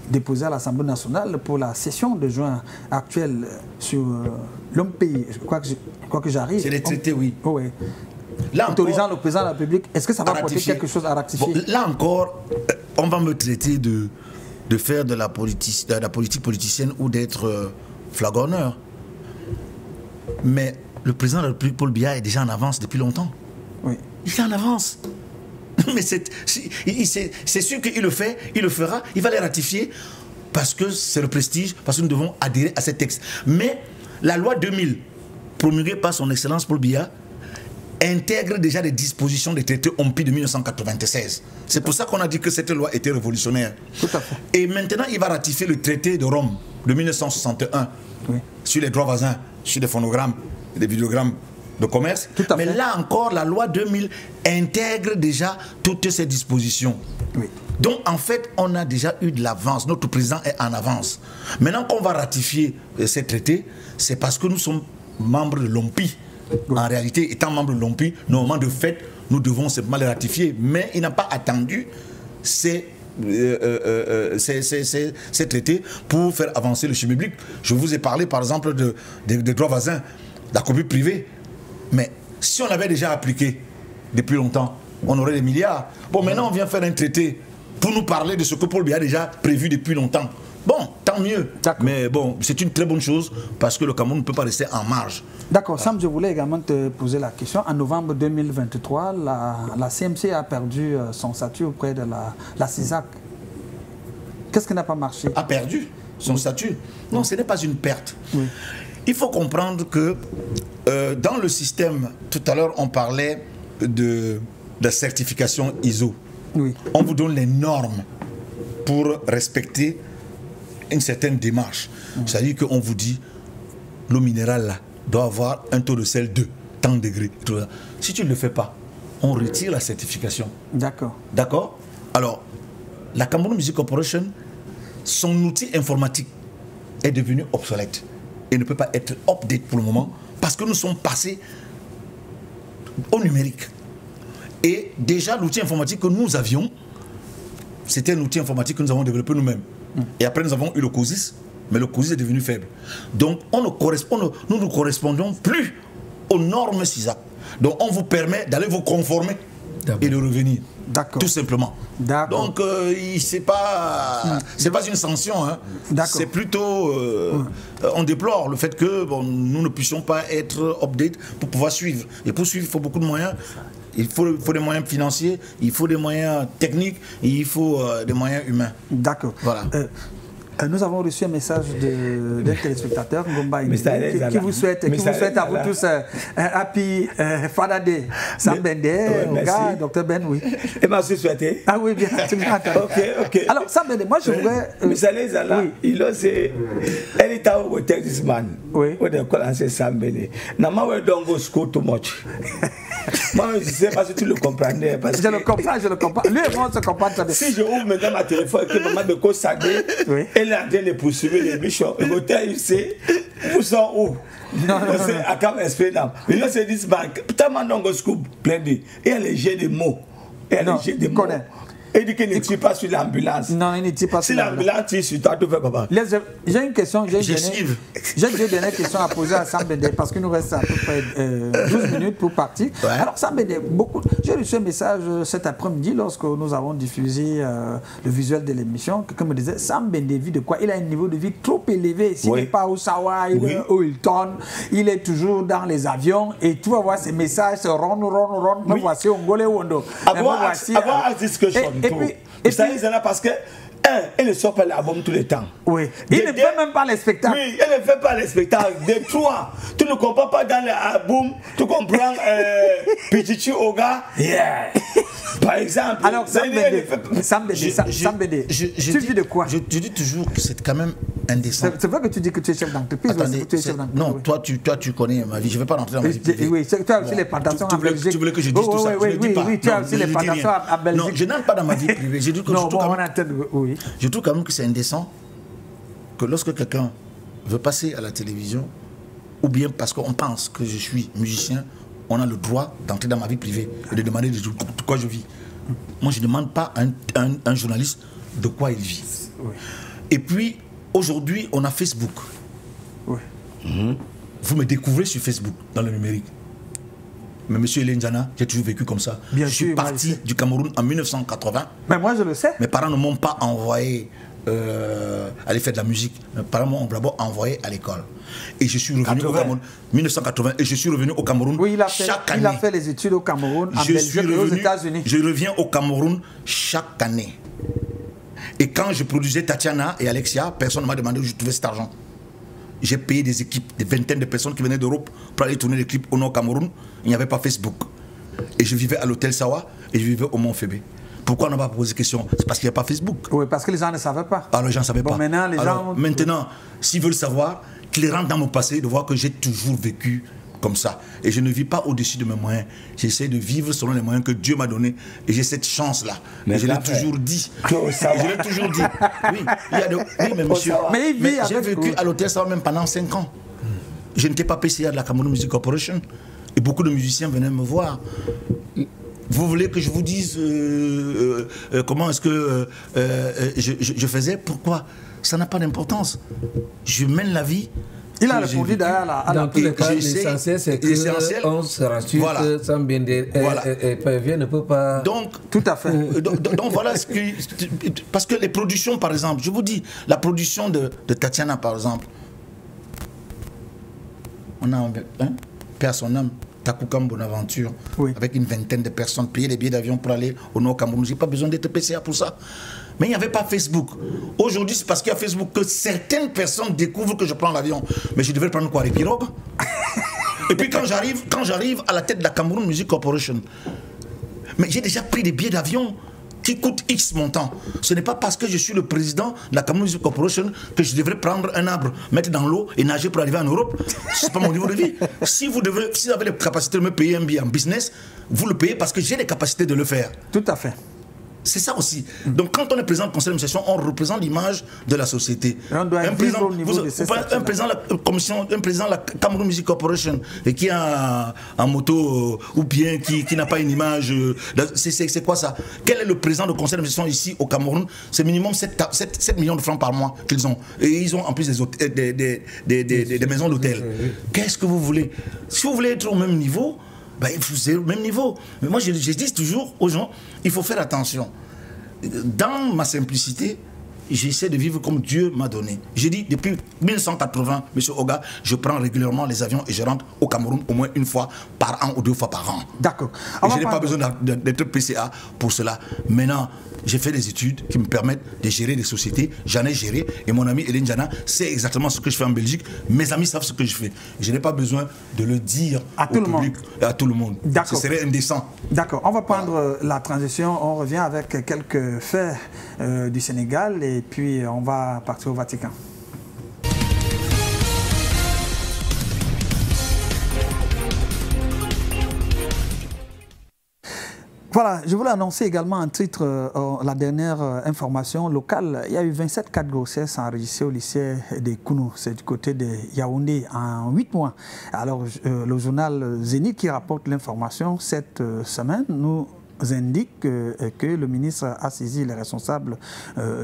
déposé à l'Assemblée nationale pour la session de juin actuelle sur l'homme pays. Je crois que j'arrive. C'est les traités, oui. Oh, oui. Là autorisant encore, le président de la République, est-ce que ça va apporter quelque chose à ratifier? Bon, là encore, on va me traiter de faire de la politique politicienne ou d'être flagonneur. Mais le président de la République, Paul Biya, est déjà en avance depuis longtemps. Oui. Il est en avance. Mais c'est sûr qu'il le fait, il le fera, il va les ratifier parce que c'est le prestige, parce que nous devons adhérer à ces textes. Mais la loi 2000, promulguée par son Excellence Paul Biya, intègre déjà les dispositions des traités OMPI de 1996. C'est pour ça qu'on a dit que cette loi était révolutionnaire. Tout à fait. Et maintenant, il va ratifier le traité de Rome de 1961 sur les droits voisins, sur les phonogrammes, les vidéogrammes de commerce. Tout à fait. Mais là encore, la loi 2000 intègre déjà toutes ces dispositions. Oui. Donc, en fait, on a déjà eu de l'avance. Notre président est en avance. Maintenant qu'on va ratifier ces traités, c'est parce que nous sommes membres de l'OMPI. Oui. En réalité, étant membre de l'OMPI, normalement de fait, nous devons simplement les ratifier. Mais il n'a pas attendu ces traités pour faire avancer le schmilblick. Je vous ai parlé par exemple des droits voisins, la copie privée. Mais si on avait déjà appliqué depuis longtemps, on aurait des milliards. Bon, maintenant on vient faire un traité pour nous parler de ce que Paul Biya a déjà prévu depuis longtemps. Bon, tant mieux. Mais bon, c'est une très bonne chose parce que le Cameroun ne peut pas rester en marge. D'accord. Sam, je voulais également te poser la question. En novembre 2023, la CMC a perdu son statut auprès de la CISAC. Qu'est-ce qui n'a pas marché? A perdu son statut? Non, ce n'est pas une perte. Oui. Il faut comprendre que dans le système, tout à l'heure, on parlait de la certification ISO. Oui. On vous donne les normes pour respecter une certaine démarche. C'est-à-dire qu'on vous dit, l'eau minérale là, doit avoir un taux de sel de tant de degrés. Si tu ne le fais pas, on retire la certification. D'accord. D'accord? Alors, la Cameroun Music Corporation, son outil informatique est devenu obsolète et ne peut pas être update pour le moment parce que nous sommes passés au numérique. Et déjà, l'outil informatique que nous avions, c'était un outil informatique que nous avons développé nous-mêmes. Et après, nous avons eu le COSIS, mais le COSIS est devenu faible. Donc, nous ne correspondons plus aux normes CISAC. Donc, on vous permet d'aller vous conformer et de revenir. D'accord. Tout simplement. D'accord. Donc, c'est pas une sanction. Hein. C'est plutôt... on déplore le fait que nous ne puissions pas être update pour pouvoir suivre. Et pour suivre, il faut beaucoup de moyens. Il faut des moyens financiers, il faut des moyens techniques, et il faut des moyens humains. D'accord. Voilà. Nous avons reçu un message d'un téléspectateur, Ngomba, qui vous souhaite à vous tous un happy Father Day. Sam Bende, Oga, Dr Ben, oui. Et m'a aussi souhaité. Ah oui, bien, tu m'as entendu. Ok. Alors, Sam Bende, moi je voudrais... Mr. Zala, il a dit, anytime we take this man, oui. We call and say Sam Bende. Now, we don't go school too much. Moi, je ne sais pas si tu le comprendrais. Parce je le comprends. Lui et moi, on se comprend très bien. Si je ouvre maintenant ma téléphone et que maman de Kosagé, elle est en train de poursuivre les bichons. Et côté, il sait, où sont où? Non. C'est à quand expliquer. Mais là, c'est this bank. Putain, man, on go school, plein de. Et elle est j'ai des mots. Elle est j'ai des mots. Il dit qu'il ne tire pas sur l'ambulance. Non, il ne tire pas sur l'ambulance. Si l'ambulance tire sur toi, tu fais comment? J'ai une question, j'ai deux dernières questions à poser à Sam Bendé parce qu'il nous reste à peu près 12 minutes pour partir. Ouais. Alors Sam Bendé, j'ai reçu un message cet après-midi lorsque nous avons diffusé le visuel de l'émission. Quelqu'un me disait, Sam Bendé vit de quoi? Il a un niveau de vie trop élevé. S'il n'est pas au Sawa, il est au Hilton, il est toujours dans les avions et tu vas voir ces messages, ron, me voici au Ngolé Wondo. Et ça, c'est là parce que il ne sort pas l'album tous les temps. Oui. Il ne fait même pas les spectacles. Oui, il ne fait pas les spectacles. De toi, tu ne comprends pas dans l'album, tu comprends Pichichi Oga. Yeah. Par exemple. Alors, Sam Bendé, tu vis de quoi? Je dis toujours que c'est quand même indécent. C'est vrai que tu dis que tu es chef d'entreprise. Attendez, non, toi tu connais ma vie. Je ne vais pas rentrer dans ma vie privée. Oui, tu as aussi les plantations en Belgique. Tu voulais que je dise tout ça? Oui, tu as aussi les plantations en Belgique. Non, je n'entre pas dans ma vie privée. Je dis que je trouve quand même que c'est indécent que lorsque quelqu'un veut passer à la télévision, ou bien parce qu'on pense que je suis musicien, on a le droit d'entrer dans ma vie privée et de demander de quoi je vis. Moi, je ne demande pas à un journaliste de quoi il vit. Oui. Et puis, aujourd'hui, on a Facebook. Oui. Vous me découvrez sur Facebook, dans le numérique. Mais monsieur Elenjana, j'ai toujours vécu comme ça. Je suis parti du Cameroun en 1980. Mais moi, je le sais. Mes parents ne m'ont pas envoyé aller faire de la musique. Mes parents m'ont d'abord envoyé à l'école. Et je suis revenu au Cameroun. 1980. Et je suis revenu au Cameroun chaque année. Il a fait les études au Cameroun, en Belgique et aux États-Unis. Je reviens au Cameroun chaque année. Et quand je produisais Tatiana et Alexia, personne ne m'a demandé où je trouvais cet argent. J'ai payé des équipes, des vingtaines de personnes qui venaient d'Europe pour aller tourner des clips au Nord-Cameroun. Il n'y avait pas Facebook. Et je vivais à l'hôtel Sawa et je vivais au Mont-Fébé. Pourquoi on n'a pas posé question? C'est parce qu'il n'y a pas Facebook. Oui, parce que les gens ne savaient pas. Alors les gens ne savaient pas. Maintenant, maintenant, s'ils veulent savoir, qu'ils rentrent dans mon passé, de voir que j'ai toujours vécu comme ça. Et je ne vis pas au-dessus de mes moyens. J'essaie de vivre selon les moyens que Dieu m'a donnés. Et j'ai cette chance-là. Mais je l'ai toujours dit. Je l'ai toujours dit. Oui, mais monsieur. Mais j'ai vécu à l'hôtel Sawa même pendant 5 ans. Je n'étais pas PCA de la Cameroun Music Corporation. Et beaucoup de musiciens venaient me voir. Vous voulez que je vous dise comment est-ce que je faisais? Pourquoi? Ça n'a pas d'importance. Je mène la vie. Il a répondu d'ailleurs à la... Dans tous les cas, l'essentiel, c'est qu'on se rassure que Sam Bendé ne peut pas... Donc, tout à fait. Donc voilà ce que... Parce que les productions, par exemple, je vous dis, la production de Tatiana, par exemple, on a paix à son âme, Takukam Bonaventure, avec une vingtaine de personnes, payer des billets d'avion pour aller au Nord-Cameroun. Je n'ai pas besoin d'être PCA pour ça. Mais il n'y avait pas Facebook. Aujourd'hui, c'est parce qu'il y a Facebook que certaines personnes découvrent que je prends l'avion. Mais je devrais prendre quoi, les pirogues? Et puis quand j'arrive à la tête de la Cameroun Music Corporation, mais j'ai déjà pris des billets d'avion qui coûtent X montant. Ce n'est pas parce que je suis le président de la Cameroun Music Corporation que je devrais prendre un arbre, mettre dans l'eau et nager pour arriver en Europe. Ce n'est pas mon niveau de vie. Si vous avez les capacités de me payer un billet en business, vous le payez parce que j'ai les capacités de le faire. Tout à fait. C'est ça aussi. Donc quand on est président du conseil d'administration, on représente l'image de la société. On doit vivre au niveau de ces un président de la commission, un président de la Cameroun Music Corporation et qui a en moto ou bien qui n'a pas une image. C'est quoi ça? Quel est le président du conseil d'administration ici au Cameroun? C'est minimum 7 millions de francs par mois qu'ils ont. Et ils ont en plus des maisons d'hôtel. Qu'est-ce que vous voulez? Si vous voulez être au même niveau, ben, c'est au même niveau. Mais moi, je dis toujours aux gens, il faut faire attention. Dans ma simplicité, j'essaie de vivre comme Dieu m'a donné. J'ai dit, depuis 1980, M. Oga, je prends régulièrement les avions et je rentre au Cameroun au moins une fois par an ou 2 fois par an. D'accord. Je n'ai pas besoin d'être PCA pour cela. Maintenant, j'ai fait des études qui me permettent de gérer des sociétés. J'en ai géré. Et mon ami Elenjana sait exactement ce que je fais en Belgique. Mes amis savent ce que je fais. Je n'ai pas besoin de le dire au public et à tout le monde. Ce serait indécent. D'accord. On va prendre la transition. On revient avec quelques faits du Sénégal et puis on va partir au Vatican. Voilà, je voulais annoncer également un titre, la dernière information locale. Il y a eu 27 cas de grossesse enregistrés au lycée des Kounou, c'est du côté de Yaoundé, en 8 mois. Alors, le journal Zénith qui rapporte l'information cette semaine nous indique que le ministre a saisi les responsables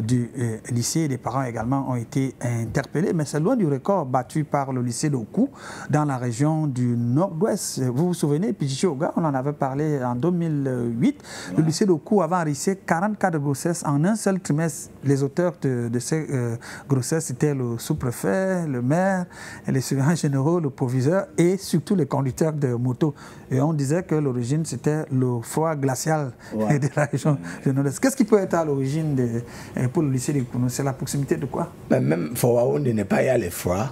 du lycée et les parents également ont été interpellés. Mais c'est loin du record battu par le lycée d'Oku dans la région du Nord-Ouest. Vous vous souvenez, Pichichi-Oga, on en avait parlé en 2008. Le lycée d'Oku avait enregistré 40 cas de grossesse en un seul trimestre. Les auteurs de ces grossesses, c'était le sous-préfet, le maire, les surveillants généraux, le proviseur et surtout les conducteurs de moto. Et on disait que l'origine, c'était le froid glacial de la région du Nord-Est. Qu'est-ce qui peut être à l'origine pour le lycée d'Oku? C'est la proximité de quoi? Même Fowaounde n'est pas, il y a les froids.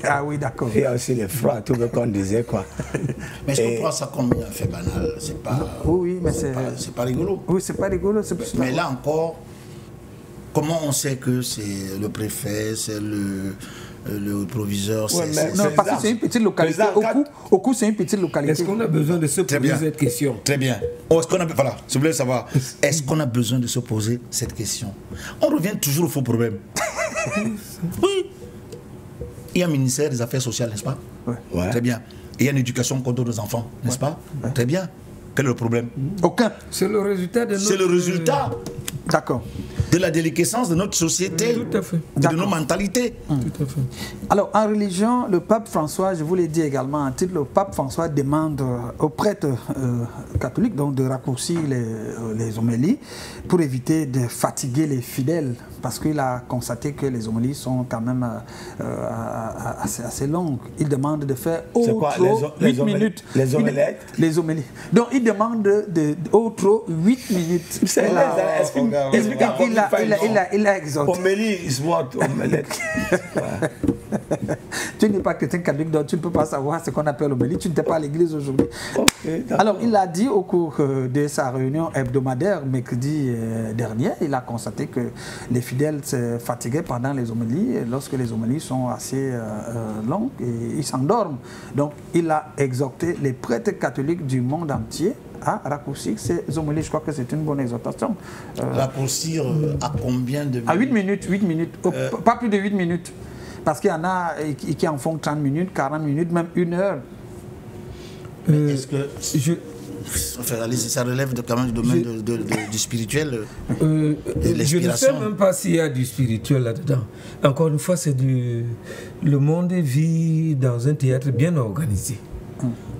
Ah oui, d'accord. Il y a aussi les froids, tout le qu'on disait quoi. Mais est-ce qu'on prend ça comme un fait banal? C'est pas. Oui, mais c'est pas rigolo. Oui, c'est pas rigolo. Mais là encore, comment on sait que c'est le préfet, c'est le proviseur? Non, parce que c'est une petite localité. Oku, c'est une petite localité. Est-ce qu'on a besoin de se poser cette question? Très bien. Voilà, je voulais savoir. Est-ce qu'on a besoin de se poser cette question? On revient toujours au faux problème. Oui. Il y a un ministère des Affaires sociales, n'est-ce pas? Ouais. Très bien. Et il y a une éducation contre nos enfants, n'est-ce pas? Très bien. Quel est le problème? Aucun. C'est le résultat de notre... C'est le résultat. D'accord. De la déliquescence de notre société. Tout à fait. De nos mentalités. Tout à fait. Alors, en religion, le pape François, je vous l'ai dit également en titre, le pape François demande aux prêtres catholiques donc, de raccourcir les homélies pour éviter de fatiguer les fidèles, parce qu'il a constaté que les homélies sont quand même assez longues. Il demande de faire autre 8 minutes. Les homélettes? Les homélies. Donc, il demande autre 8 minutes. Il a exhorté. Homélie is what? Omelette. Tu n'es pas chrétien catholique, donc tu ne peux pas savoir ce qu'on appelle homélie. Tu n'étais pas à l'église aujourd'hui. Alors, il a dit au cours de sa réunion hebdomadaire, mercredi dernier, il a constaté que les fidèles se fatiguaient pendant les homélies, lorsque les homélies sont assez longues, et ils s'endorment. Donc, il a exhorté les prêtres catholiques du monde entier à raccourcir ces homélies. Je crois que c'est une bonne exhortation. Raccourcir à combien de minutes? À 8 minutes, 8 minutes. Pas plus de 8 minutes. Parce qu'il y en a qui en font 30 minutes, 40 minutes, même 1 heure. Mais est-ce que... ça relève quand même du domaine du spirituel, de je ne sais même pas s'il y a du spirituel là-dedans. Encore une fois, le monde vit dans un théâtre bien organisé.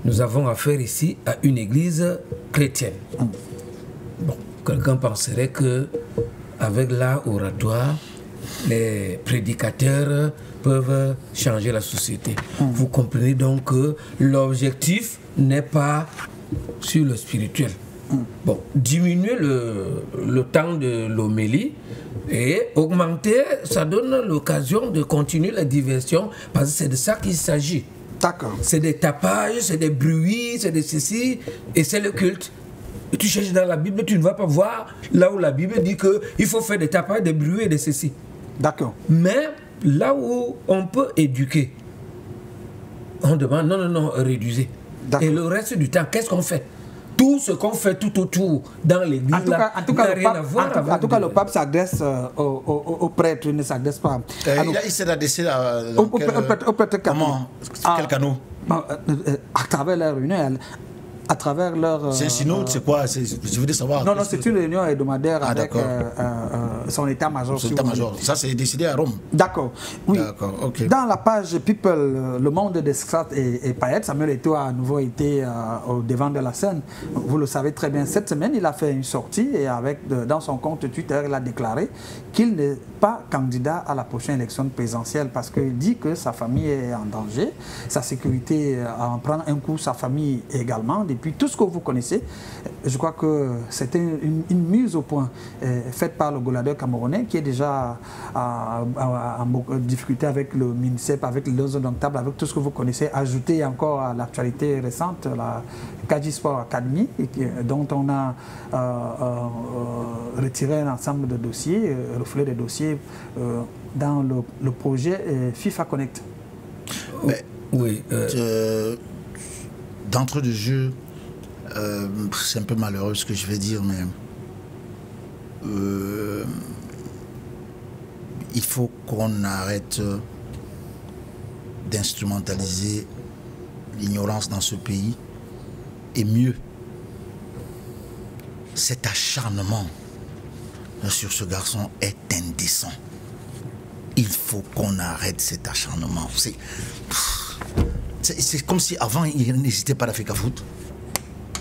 Nous avons affaire ici à une église chrétienne. Bon, quelqu'un penserait que avec l'art oratoire, les prédicateurs peuvent changer la société. Vous comprenez donc que l'objectif n'est pas sur le spirituel. Bon, diminuer le temps de l'homélie et augmenter, ça donne l'occasion de continuer la diversion, parce que c'est de ça qu'il s'agit. D'accord. C'est des tapages, c'est des bruits, c'est des ceci, et c'est le culte. Et tu cherches dans la Bible, tu ne vas pas voir là où la Bible dit qu'il faut faire des tapages, des bruits et des ceci. D'accord. Mais là où on peut éduquer, on demande non, réduisez. Et le reste du temps, qu'est-ce qu'on fait? Tout ce qu'on fait tout autour dans l'église n'a rien à voir avec... En tout cas, le pape s'adresse aux prêtres, il ne s'adresse pas... il s'est adressé aux prêtres. Comment? Quel canot? À travers la réunion, à travers leur... C'est un synode, c'est quoi? Je veux savoir. Non, c'est une réunion hebdomadaire avec son état-major. Son état-major. Ça, c'est décidé à Rome. D'accord. Oui. D'accord, ok. Dans la page People, le monde des Scrat et paillettes, Samuel Eto'o a à nouveau été au devant de la scène. Vous le savez très bien. Cette semaine, il a fait une sortie et dans son compte Twitter, il a déclaré qu'il n'est pas candidat à la prochaine élection présidentielle parce qu'il dit que sa famille est en danger, sa sécurité en prend un coup, sa famille également. Depuis tout ce que vous connaissez, je crois que c'était une mise au point faite par le gouverneur camerounais qui est déjà en difficulté avec le MINSEP, avec les indomptables, avec tout ce que vous connaissez, ajouté encore à l'actualité récente, la Kaji Sport Academy, dont on a retiré un ensemble de dossiers, reflet des dossiers dans le projet FIFA Connect. Mais, oui. D'entrée de jeu, c'est un peu malheureux ce que je vais dire, mais il faut qu'on arrête d'instrumentaliser l'ignorance dans ce pays, et mieux cet acharnement sur ce garçon est indécent. Il faut qu'on arrête cet acharnement. C'est comme si avant il n'existait pas l'Africa Foot.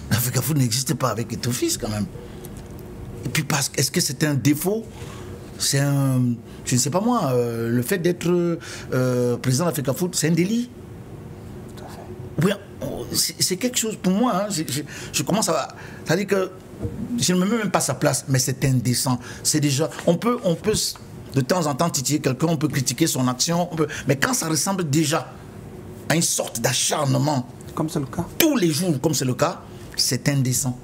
L'Africa Foot n'existait pas avec Eto'o-Fils quand même. Et puis est-ce que c'est un défaut? C'est un... Je ne sais pas moi, le fait d'être président de l'Africa Foot, c'est un délit. Tout à fait. Oui, c'est quelque chose pour moi. Hein, je commence à... C'est-à-dire que je ne me mets même pas à sa place, mais c'est indécent. C'est déjà... On peut de temps en temps titiller quelqu'un, on peut critiquer son action, mais quand ça ressemble déjà à une sorte d'acharnement, comme c'est le cas, tous les jours, comme c'est le cas, c'est indécent.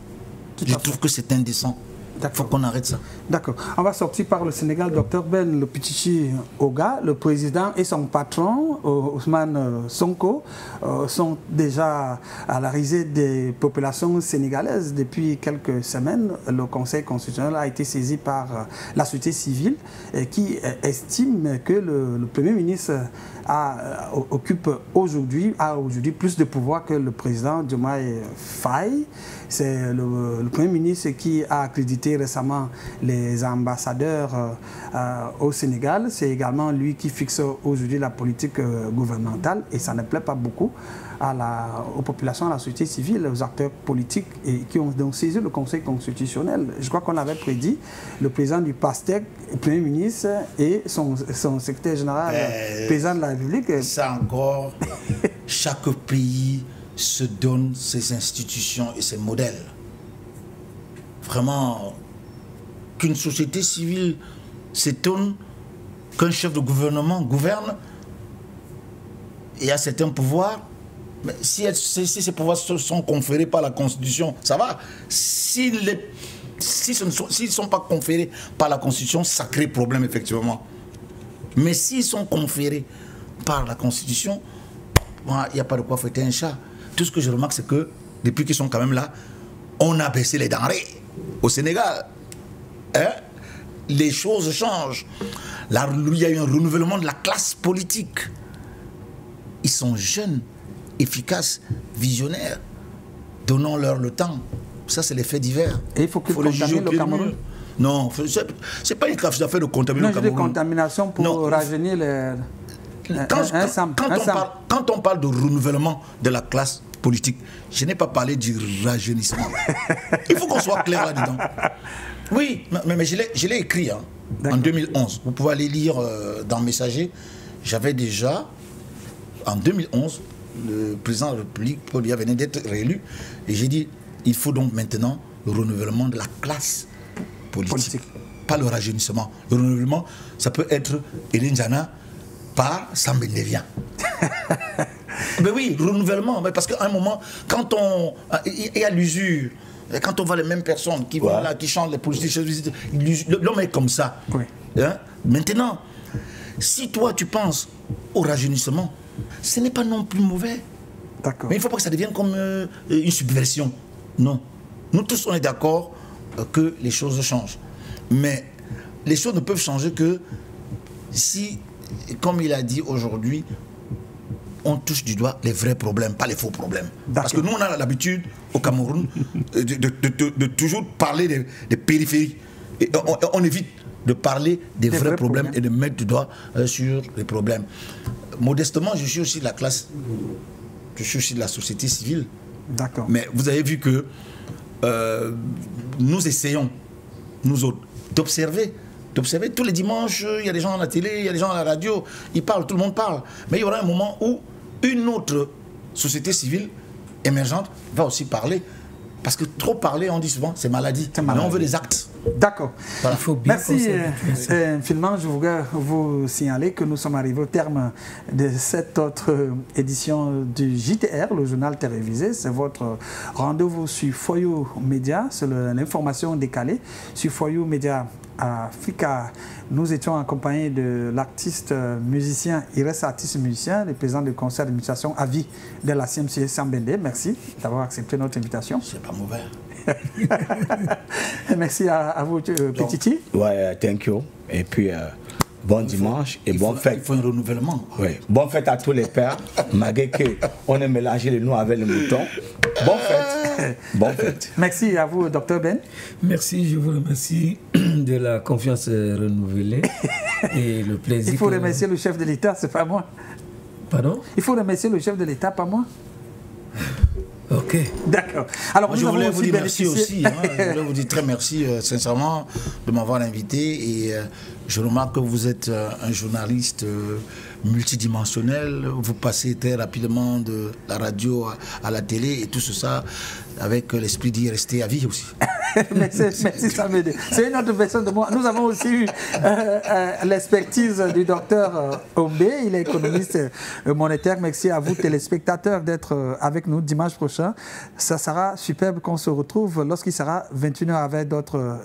Je trouve que c'est indécent. Il faut qu'on arrête ça. D'accord. On va sortir par le Sénégal. Dr Ben Lopitichi Oga, le président et son patron, Ousmane Sonko, sont déjà à la risée des populations sénégalaises. Depuis quelques semaines, le Conseil constitutionnel a été saisi par la société civile qui estime que le Premier ministre a aujourd'hui plus de pouvoir que le président Diomaye Faye. C'est le Premier ministre qui a accrédité récemment les ambassadeurs au Sénégal. C'est également lui qui fixe aujourd'hui la politique gouvernementale et ça ne plaît pas beaucoup aux populations, à la société civile, aux acteurs politiques et qui ont donc saisi le Conseil constitutionnel. Je crois qu'on l'avait prédit, le président du PASTEC, le Premier ministre et son secrétaire général, président de la République. Ça encore, chaque pays se donne ses institutions et ses modèles. Vraiment, qu'une société civile s'étonne qu'un chef de gouvernement gouverne et a certains pouvoirs. Mais si ces pouvoirs sont conférés par la Constitution, ça va. S'ils ne sont pas conférés par la Constitution, ça crée problème effectivement. Mais s'ils sont conférés par la Constitution, il n'y a pas de quoi fouetter un chat. Tout ce que je remarque, c'est que depuis qu'ils sont quand même là, on a baissé les denrées au Sénégal. Hein? Les choses changent. Il y a eu un renouvellement de la classe politique. Ils sont jeunes, efficaces, visionnaires. Donnons-leur le temps. Ça, c'est les faits divers. Et il faut qu'ils contaminent le Cameroun. Non, c'est pas une affaire de contaminer le Cameroun. Non, de contamination pour rajeunir les... Quand on parle de renouvellement de la classe politique, je n'ai pas parlé du rajeunissement. Il faut qu'on soit clair là-dedans. Oui, mais je l'ai écrit hein, en 2011. Vous pouvez aller lire dans Messager. J'avais déjà, en 2011, le président de la République, Paul Biya, venait d'être réélu. Et j'ai dit, il faut donc maintenant le renouvellement de la classe politique. Pas le rajeunissement. Le renouvellement, ça peut être Hélène Diana par Sambendevien. Mais oui, renouvellement. Parce qu'à un moment, quand il y a l'usure, quand on voit les mêmes personnes qui vont là, qui chantent les politiques, l'homme est comme ça. Oui. Hein? Maintenant, si toi tu penses au rajeunissement, ce n'est pas non plus mauvais. D'accord. Mais il ne faut pas que ça devienne comme une subversion. Non. Nous tous, on est d'accord que les choses changent. Mais les choses ne peuvent changer que si, comme il a dit aujourd'hui, on touche du doigt les vrais problèmes, pas les faux problèmes. Parce que nous, on a l'habitude, au Cameroun, de toujours parler des périphéries. Et on évite de parler des vrais problèmes et de mettre du doigt sur les problèmes. Modestement, je suis aussi de la classe, je suis aussi de la société civile. D'accord. Mais vous avez vu que nous essayons, nous autres, d'observer tous les dimanches, il y a des gens à la télé, il y a des gens à la radio, ils parlent, tout le monde parle. Mais il y aura un moment où une autre société civile émergente va aussi parler. Parce que trop parler, on dit souvent, c'est maladie. Mais on veut des actes. D'accord. Voilà. Merci infiniment. Je voudrais vous signaler que nous sommes arrivés au terme de cette autre édition du JTR, le journal télévisé. C'est votre rendez-vous sur Foyou Média, c'est l'information décalée. Sur Foyou Média Africa, nous étions accompagnés de l'artiste musicien, il reste artiste musicien, le président du conseil d'administration à vie de la CMC Sambende. Merci d'avoir accepté notre invitation. C'est pas mauvais. Merci à vous, Petiti. Ouais, thank you. Et puis, bon dimanche et bonne fête. Il faut un renouvellement. Oui. Bonne fête à tous les pères, malgré qu'on ait mélangé les noix avec les moutons. Bonne fête. Bonne fête. Merci à vous, Dr Ben. Merci, je vous remercie de la confiance renouvelée et le plaisir. Il faut remercier le chef de l'État, c'est pas moi. Pardon? Il faut remercier le chef de l'État, pas moi. Ok. D'accord. Alors, je voulais vous dire merci aussi. Hein. Je voulais vous dire très merci, sincèrement, de m'avoir invité. Et je remarque que vous êtes un journaliste multidimensionnel. Vous passez très rapidement de la radio à la télé et tout ça avec l'esprit d'y rester à vie aussi. Merci, Samuel. C'est une autre version de moi. Nous avons aussi eu l'expertise du docteur Ombe. Il est économiste monétaire. Merci à vous, téléspectateurs, d'être avec nous dimanche prochain. Ça sera superbe qu'on se retrouve lorsqu'il sera 21h avec d'autres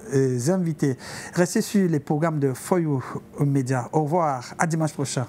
invités. Restez sur les programmes de For You Media. Au revoir. À dimanche prochain.